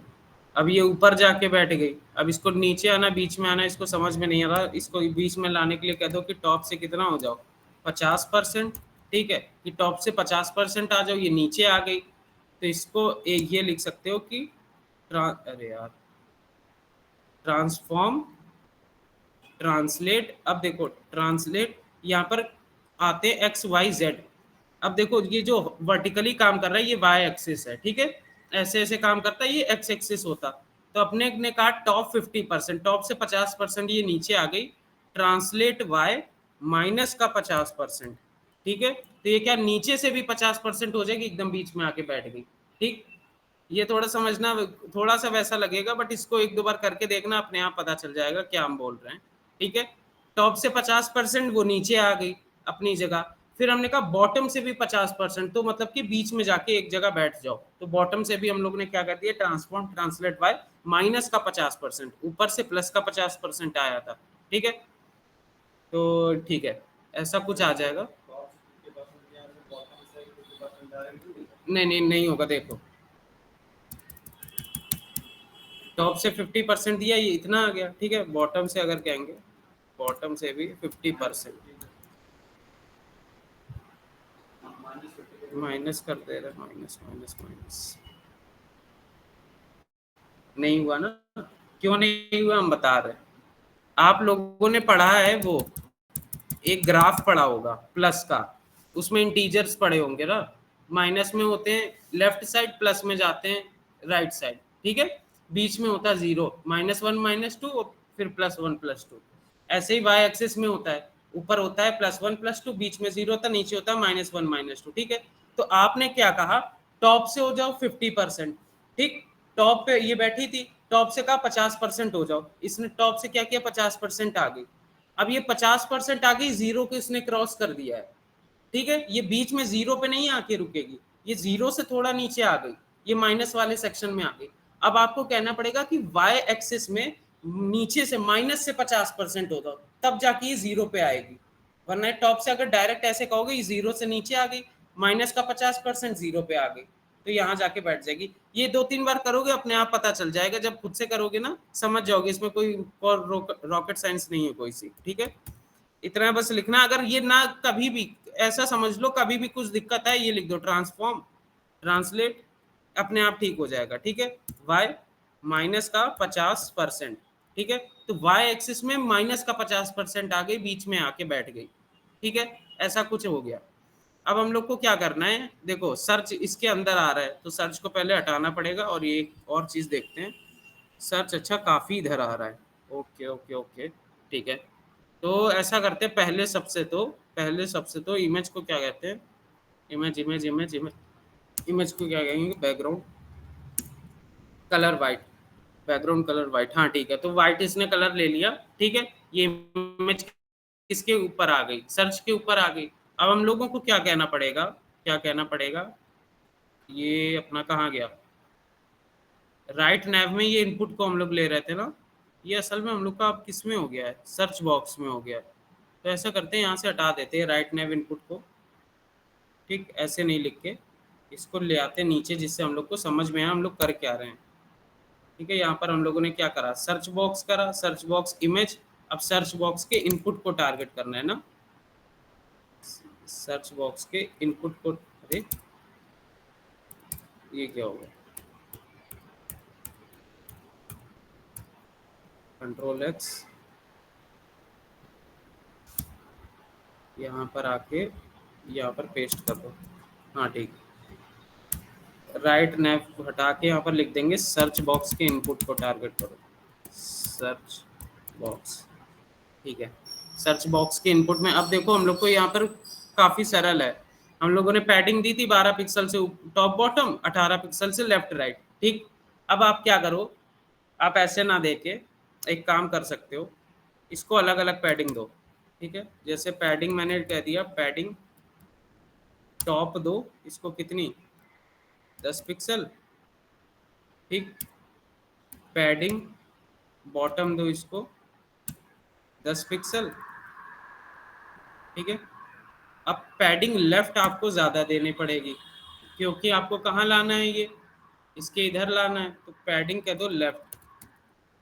अब ये ऊपर जाके बैठ गई, अब इसको नीचे आना बीच में आना इसको समझ में नहीं आ रहा, इसको बीच में लाने के लिए कह दो कि टॉप से कितना हो जाओ 50%। ठीक है, कि टॉप से 50% आ जाओ, ये नीचे आ गई, तो इसको ये लिख सकते हो कि अरे यार, ट्रांसफॉर्म ट्रांसलेट। अब देखो ट्रांसलेट यहाँ पर आते एक्स वाई जेड। अब देखो ये जो वर्टिकली काम कर रहा है ये वाई एक्सिस है, ठीक है, ऐसे ऐसे काम करता है, ये एक्स एक्सिस होता। तो अपने ने कहा टॉप 50%, टॉप से 50% ये नीचे आ गई, ट्रांसलेट वाई माइनस का 50%। ठीक है, तो ये क्या नीचे से भी 50% हो जाएगी, एकदम बीच में आके बैठ गई। ठीक, ये थोड़ा समझना, थोड़ा सा वैसा लगेगा, बट इसको एक दो बार करके देखना, अपने आप पता चल जाएगा क्या हम बोल रहे हैं। ठीक है, टॉप से 50% वो नीचे आ गई अपनी जगह, फिर हमने कहा बॉटम से भी 50%, तो मतलब कि बीच में जाके एक जगह बैठ जाओ, तो बॉटम से भी हम लोग ने क्या कर दिया, ट्रांसफॉर्म ट्रांसलेट बाय माइनस का 50%, ऊपर से प्लस का 50% आया था। ठीक है, तो ठीक है, ऐसा कुछ आ जाएगा। नहीं नहीं नहीं होगा, देखो टॉप से 50% दिया, ये इतना आ गया। ठीक है, बॉटम से अगर कहेंगे, बॉटम से भी 50% माइनस कर दे रहे, माइनस माइनस माइनस, नहीं हुआ ना, क्यों नहीं हुआ हम बता रहे हैं। आप लोगों ने पढ़ा है वो एक ग्राफ पढ़ा होगा प्लस का, उसमें इंटीजर्स पढ़े होंगे ना, माइनस में होते हैं लेफ्ट साइड, प्लस में जाते हैं राइट साइड। ठीक है, बीच में होता है जीरो, -1 -2 और फिर +1 +2। ऐसे ही वाई एक्सिस में होता है, ऊपर होता है +1 +2, बीच में जीरो होता है, नीचे होता है -1 -2। ठीक है, तो आपने क्या कहा, टॉप से हो जाओ 50%। ठीक, टॉप पे ये बैठी थी, टॉप से कहा 50% हो जाओ, इसने टॉप से क्या किया, 50% आ गई। अब ये 50% आ गई, जीरो को इसने क्रॉस कर दिया है। ठीक है, ये बीच में जीरो पे नहीं आके रुकेगी, ये जीरो से थोड़ा नीचे आ गई, ये माइनस वाले सेक्शन में आ गई। अब आपको कहना पड़ेगा कि वाई एक्सिस में नीचे से माइनस से 50% होगा, तब जाके ये जीरो पे आएगी, वरना टॉप से अगर डायरेक्ट ऐसे कहोगे ये जीरो से नीचे आ गई, माइनस का 50% जीरो पे आ गई, तो यहाँ जाके बैठ जाएगी। ये 2-3 बार करोगे अपने आप पता चल जाएगा, जब खुद से करोगे ना समझ जाओगे, इसमें कोई रॉकेट साइंस नहीं है कोई सी। ठीक है, इतना बस लिखना, अगर ये ना कभी भी ऐसा समझ लो कभी भी कुछ दिक्कत है, ये लिख दो ट्रांसफॉर्म ट्रांसलेट, अपने आप ठीक हो जाएगा। ठीक है, वाई माइनस का 50%। ठीक है, तो वाई एक्सिस में माइनस का 50% आ गई, बीच में आके बैठ गई। ठीक है, ऐसा कुछ हो गया। अब हम लोग को क्या करना है, देखो सर्च इसके अंदर आ रहा है, तो सर्च को पहले हटाना पड़ेगा, और ये एक और चीज देखते हैं, सर्च अच्छा काफी इधर आ रहा है। ओके ओके ओके, ठीक है, तो ऐसा करते हैं, पहले सबसे तो इमेज को क्या कहते हैं, image image image image, image को क्या कहेंगे, background colour white, background colour white, हाँ ठीक है, तो वाइट इसने कलर ले लिया। ठीक है, ये इमेज किसके ऊपर आ गई, सर्च के ऊपर आ गई। अब हम लोगों को क्या कहना पड़ेगा, क्या कहना पड़ेगा, ये अपना कहाँ गया, राइट नैव में ये इनपुट को हम लोग ले रहे थे ना, ये असल में हम लोग का अब किस में हो गया है, सर्च बॉक्स में हो गया है। तो ऐसा करते हैं, यहाँ से हटा देते हैं राइट नैव इनपुट को। ठीक, ऐसे नहीं लिख के इसको ले आते हैं नीचे, जिससे हम लोग को समझ में आए हम लोग कर क्या रहे हैं। ठीक है, यहाँ पर हम लोगों ने क्या करा, सर्च बॉक्स करा, सर्च बॉक्स इमेज। अब सर्च बॉक्स के इनपुट को टारगेट करना है ना, सर्च बॉक्स के इनपुट को, अरे ये क्या होगा, Ctrl+X, यहाँ पर आके यहाँ पर पेस्ट कर दो। हाँ ठीक, राइट नैव हटा के यहाँ पर लिख देंगे सर्च बॉक्स के इनपुट को टारगेट करो, सर्च बॉक्स। ठीक है, सर्च बॉक्स के इनपुट में अब देखो हम लोग को यहाँ पर काफी सरल है, हम लोगों ने पैडिंग दी थी 12 पिक्सल से टॉप बॉटम, 18 पिक्सल से लेफ्ट राइट। ठीक, अब आप क्या करो, आप ऐसे ना देके एक काम कर सकते हो, इसको अलग अलग पैडिंग दो। ठीक है, जैसे पैडिंग मैंने कह दिया, पैडिंग टॉप दो, इसको कितनी 10 पिक्सल, ठीक। पैडिंग बॉटम दो इसको 10 पिक्सल, ठीक है। अब पैडिंग लेफ्ट आपको ज्यादा देनी पड़ेगी, क्योंकि आपको कहाँ लाना है, ये इसके इधर लाना है, तो पैडिंग कह दो लेफ्ट।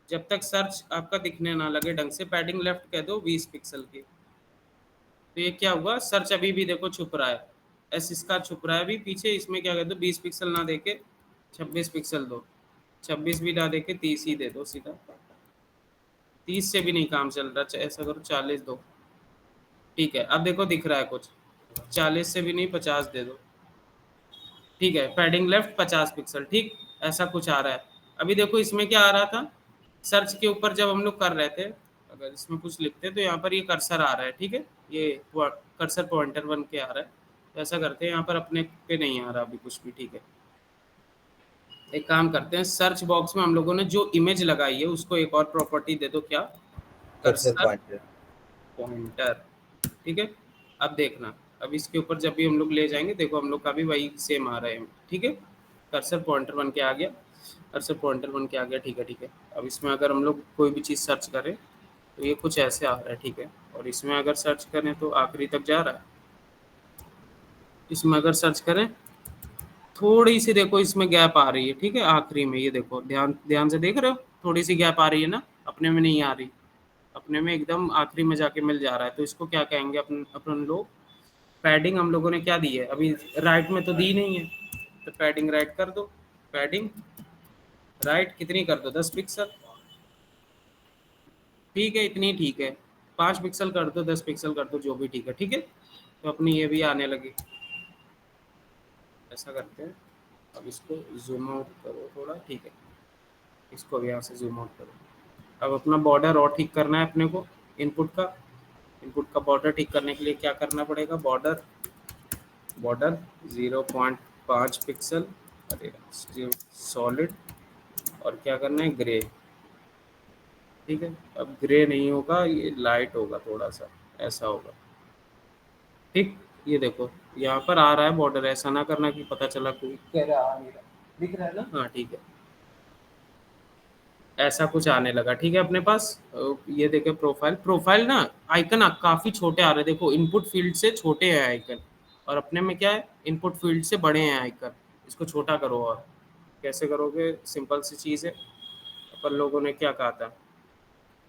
जब तक सर्च आपका दिखने ना लगे ढंग से, पैडिंग लेफ्ट कह दो 20 पिक्सल की। तो ये क्या हुआ, सर्च अभी भी देखो छुप रहा है, एस इसका छुप रहा है अभी पीछे। इसमें क्या कर दो, 20 पिक्सल ना देके 26 पिक्सल दो, 26 भी ना देके 30 ही दे दो सीधा। 30 से भी नहीं काम चल रहा, ऐसा करो 40 दो, ठीक है। अब देखो दिख रहा है कुछ, 40 से भी नहीं 50 दे दो, ठीक है। पैडिंग लेफ्ट 50 पिक्सल, ठीक। ऐसा कुछ आ रहा है। अभी देखो इसमें क्या आ रहा था, सर्च के ऊपर जब हम लोग कर रहे थे, अगर इसमें कुछ लिखते तो यहाँ पर ये कर्सर आ रहा है, ठीक है। ये कर्सर पॉइंटर बन के आ रहा है। तो ऐसा करते हैं, यहाँ पर अपने पे नहीं आ रहा अभी कुछ भी, ठीक है। एक काम करते हैं, सर्च बॉक्स में हम लोगों ने जो इमेज लगाई है उसको एक और प्रॉपर्टी दे दो, क्या, कर्सर कर्सर पॉइंटर। पॉइंटर, ठीक है। अब देखना, अब इसके ऊपर जब भी हम लोग ले जाएंगे, देखो हम लोग का भी वही सेम आ रहा है, ठीक है। कर्सर पॉइंटर बन के आ गया, कर्सर पॉइंटर बन के आ गया, ठीक है, ठीक है। अब इसमें अगर हम लोग कोई भी चीज़ सर्च करें तो ये कुछ ऐसे आ रहा है, ठीक है। और इसमें अगर सर्च करें तो आखिरी तक जा रहा है। इसमें अगर सर्च करें, थोड़ी सी देखो इसमें गैप आ रही है, ठीक है, आखिरी में। ये देखो, ध्यान ध्यान से देख रहे हो, थोड़ी सी गैप आ रही है ना, अपने में नहीं आ रही, अपने में एकदम आखिरी में जाके मिल जा रहा है। तो इसको क्या कहेंगे अपन अपन लोग, पैडिंग हम लोगों ने क्या दी है अभी, राइट में तो दी नहीं है, तो पैडिंग राइट कर दो। पैडिंग राइट कितनी कर दो, 10 पिक्सल, ठीक है, इतनी ठीक है। 5 पिक्सल कर दो, 10 पिक्सल कर दो, जो भी ठीक है, ठीक है। तो अपनी ये भी आने लगी। ऐसा करते हैं, अब इसको जूम आउट करो थोड़ा, ठीक है। इसको भी यहाँ से जूम आउट करो। अब अपना बॉर्डर और ठीक करना है अपने को, इनपुट का। इनपुट का बॉर्डर ठीक करने के लिए क्या करना पड़ेगा, बॉर्डर बॉर्डर 0.5 पिक्सल, अरे सॉलिड, और क्या करना है, ग्रे, ठीक है। अब ग्रे नहीं होगा, ये लाइट होगा थोड़ा सा, ऐसा होगा, ठीक। ये देखो यहाँ पर आ रहा है बॉर्डर, ऐसा ना करना कि पता चला कोई कह रहा आ नहीं रहा, दिख रहा है ना, हाँ ठीक है। ऐसा कुछ आने लगा, ठीक है अपने पास। ये देखे प्रोफाइल, प्रोफाइल ना आइकन काफी छोटे आ रहे हैं, देखो इनपुट फील्ड से छोटे हैं आइकन, और अपने में क्या है, इनपुट फील्ड से बड़े हैं आइकन। इसको छोटा करो, और कैसे करोगे, सिंपल सी चीज़ है। अपन लोगों ने क्या कहा था,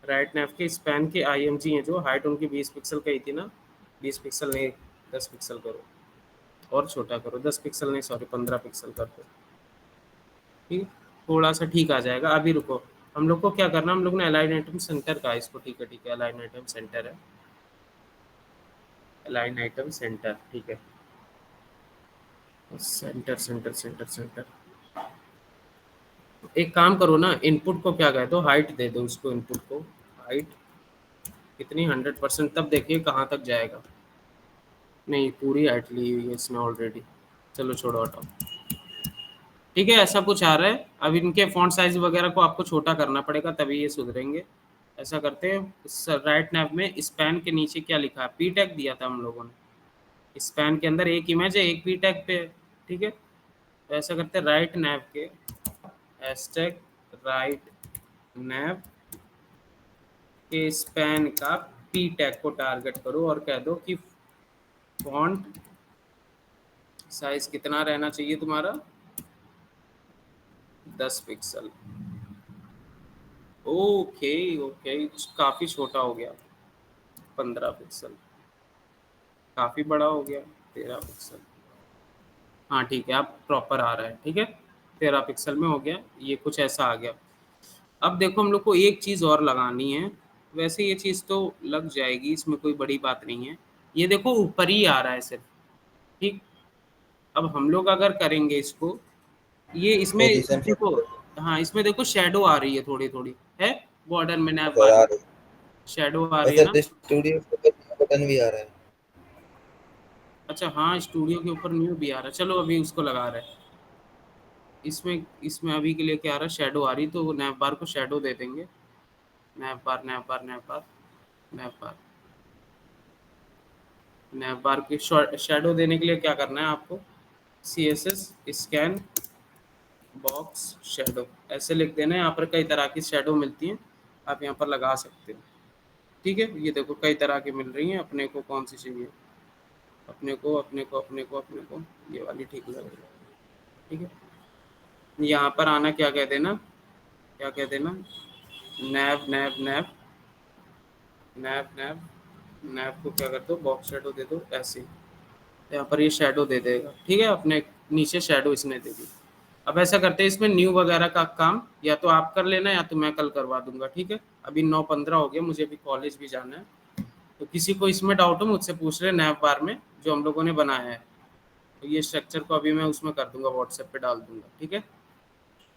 राइट नैव के स्पैन के IMG हैं जो, हाइट उनकी 20 पिक्सल कही थी ना, 20 पिक्सल नहीं 10 पिक्सल करो, और छोटा करो, 10 पिक्सल नहीं सॉरी 15 पिक्सल कर दो, ठीक है। थोड़ा सा ठीक आ जाएगा। अभी रुको, हम लोग को क्या करना, हम लोग ने अलाइन आइटम सेंटर का इसको, ठीक है, ठीक है, अलाइन आइटम सेंटर है, अलाइन आइटम सेंटर, ठीक है। सेंटर सेंटर सेंटर सेंटर, एक काम करो ना, इनपुट को क्या कहते हो, हाइट दे दो उसको, इनपुट को हाइट कितनी, 100%, तब देखिए कहाँ तक जाएगा। नहीं, पूरी हाइट ली हुई है इसने ऑलरेडी, चलो छोड़ो हटाओ, ठीक है। ऐसा कुछ आ रहा है। अब इनके फॉन्ट साइज वगैरह को आपको छोटा करना पड़ेगा, तभी ये सुधरेंगे। ऐसा करते हैं, राइट नैव में स्पैन के नीचे क्या लिखा है, पी टैग दिया था हम लोगों ने, स्पैन के अंदर एक इमेज है, एक पी टैग पे है, ठीक है। तो ऐसा करते हैं, राइट नैव के हैशटैग राइट नैव के स्पैन का पी टैग को टारगेट करो, और कह दो कि फॉन्ट साइज कितना रहना चाहिए तुम्हारा, 10 पिक्सल, ओके ओके, काफ़ी छोटा हो गया, 15 पिक्सल, काफ़ी बड़ा हो गया, 13 पिक्सल, हाँ ठीक है, अब प्रॉपर आ रहा है, ठीक है। 13 पिक्सल में हो गया, ये कुछ ऐसा आ गया। अब देखो हम लोग को एक चीज़ और लगानी है, वैसे ये चीज़ तो लग जाएगी, इसमें कोई बड़ी बात नहीं है। ये देखो ऊपर ही आ रहा है सिर्फ, ठीक। अब हम लोग अगर करेंगे इसको, ये इसमें पोजीशन देखो, फिट। हाँ इसमें देखो शेडो आ रही है थोड़ी थोड़ी, है बॉर्डर में, नैव अच्छा बार आ में रही। शेडो आ रही है अच्छा ना। तो स्टूडियो पे बटन भी आ रहा है। अच्छा हाँ, स्टूडियो के ऊपर न्यू भी आ रहा है, चलो अभी उसको लगा रहे हैं। इसमें इसमें अभी के लिए क्या आ रहा है, शेडो आ रही, तो नैव बार को शेडो दे देंगे, नैव बार नैव बार नैव बार नैव बार नैव बार की शेडो देने के लिए क्या करना है आपको, CSS स्कैन बॉक्स शेडो ऐसे लिख देना। यहाँ पर कई तरह की शेडो मिलती हैं, आप यहाँ पर लगा सकते हो। ठीक है, ये देखो कई तरह की मिल रही हैं, अपने को कौन सी चाहिए, अपने को अपने को अपने को अपने को ये वाली ठीक लग रही है। ठीक है, यहाँ पर आना, क्या कह देना, क्या कह देना, नैब नैब नैब नैब नैब नैब को क्या कर दो, बॉक्स शेडो दे दो ऐसे। यहाँ पर ये शेडो दे देगा। ठीक है, अपने नीचे शेडो इसने दे दी। अब ऐसा करते हैं, इसमें न्यू वगैरह का काम या तो आप कर लेना या तो मैं कल करवा दूंगा। ठीक है, अभी 9:15 हो गया, मुझे अभी कॉलेज भी जाना है। तो किसी को इसमें डाउट हो मुझसे पूछ ले, नैब बार में जो हम लोगों ने बनाया है। तो ये स्ट्रक्चर को अभी मैं उसमें कर दूंगा, व्हाट्सएप पे डाल दूंगा। ठीक है,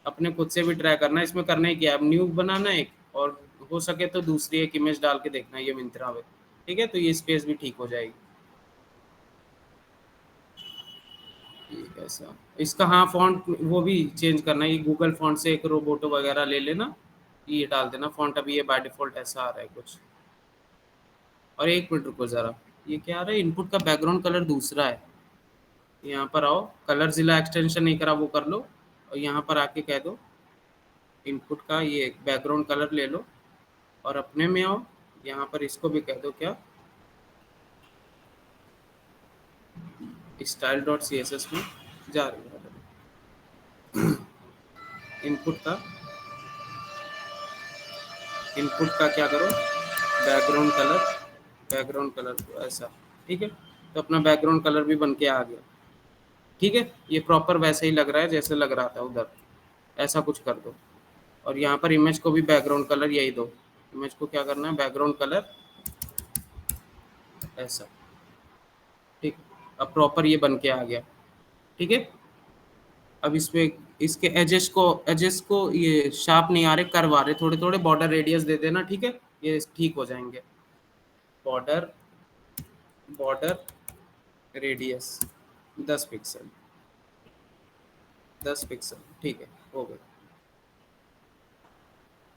अपने खुद से भी ट्राई करना। इसमें करना ही क्या है, अब न्यू बनाना एक, और हो सके तो दूसरी एक इमेज डाल के देखना ये मिंत्रा में। ठीक है, तो ये स्पेस भी ठीक हो जाएगी। ठीक है, ऐसा इसका हाँ फॉन्ट वो भी चेंज करना है, ये गूगल फॉन्ट से एक रोबोटो वगैरह ले लेना, ये डाल देना फॉन्ट। अभी ये बाय डिफॉल्ट ऐसा आ रहा है कुछ। और एक मिनट रुको ज़रा, ये क्या आ रहा है, इनपुट का बैकग्राउंड कलर दूसरा है। यहाँ पर आओ, कलर जिला एक्सटेंशन नहीं करा वो कर लो, और यहाँ पर आके कह दो इनपुट का ये बैकग्राउंड कलर ले लो, और अपने में आओ, यहाँ पर इसको भी कह दो क्या, style dot C S S में जा रही है इनपुट का, इनपुट का क्या करो, बैकग्राउंड कलर, बैकग्राउंड कलर को ऐसा। ठीक है, तो अपना बैकग्राउंड कलर भी बन के आ गया। ठीक है, ये प्रॉपर वैसे ही लग रहा है जैसे लग रहा था उधर, ऐसा कुछ कर दो। और यहाँ पर इमेज को भी बैकग्राउंड कलर यही दो, इमेज को क्या करना है, बैकग्राउंड कलर ऐसा। ठीक, अब प्रॉपर ये बन के आ गया। ठीक है, अब इसमें इसके एजेस को ये शार्प नहीं आ रहे, कर्व आ रहे थोड़े थोड़े, बॉर्डर रेडियस दे देना। ठीक है, ये ठीक हो जाएंगे। Border border radius 10 pixel, 10 pixel. ठीक है, हो गया।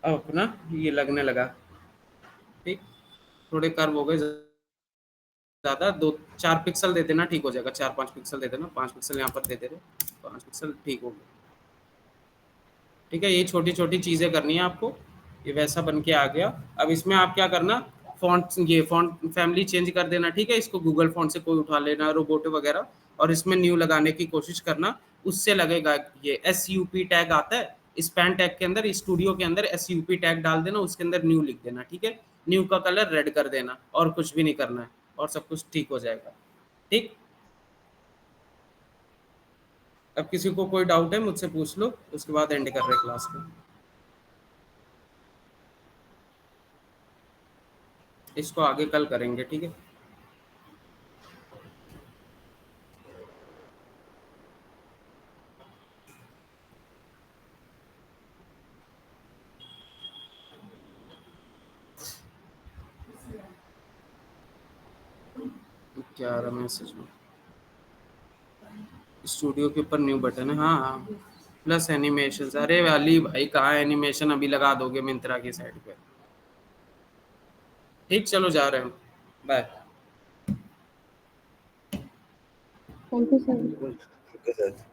अब अपना ये लगने लगा। ठीक, थोड़े कर्व हो गए ज़्यादा, 2-4 पिक्सल दे देना, ठीक हो जाएगा। 4-5 पिक्सल दे देना, 5 पिक्सल यहाँ पर दे दे रहे, 5 पिक्सल, ठीक हो गया। ठीक है, ये छोटी छोटी चीज़ें करनी है आपको। ये वैसा बन के आ गया। अब इसमें आप क्या करना, फॉन्ट, ये फॉन्ट फैमिली चेंज कर देना। ठीक है, इसको गूगल फॉन्ट से कोई उठा लेना, रोबोटो वगैरह, और इसमें न्यू लगाने की कोशिश करना, उससे लगेगा। ये SUP टैग आता है, स्पैन टैग के अंदर, स्टूडियो के अंदर SUP टैग डाल देना, उसके अंदर न्यू लिख देना। ठीक है, न्यू का कलर रेड कर देना, और कुछ भी नहीं करना है, और सब कुछ ठीक हो जाएगा। ठीक, अब किसी को कोई डाउट है मुझसे पूछ लो, उसके बाद एंड कर रहे क्लास को। इसको आगे कल करेंगे। ठीक है, क्या आ रहा मैसेज में, स्टूडियो के ऊपर न्यू बटन है, हाँ हाँ, प्लस एनिमेशन। अरे वाली भाई, कहाँ एनिमेशन अभी लगा दोगे मिंत्रा की साइड पे। ठीक, चलो जा रहे हैं, बाय। Thank you sir. ठीक है सर।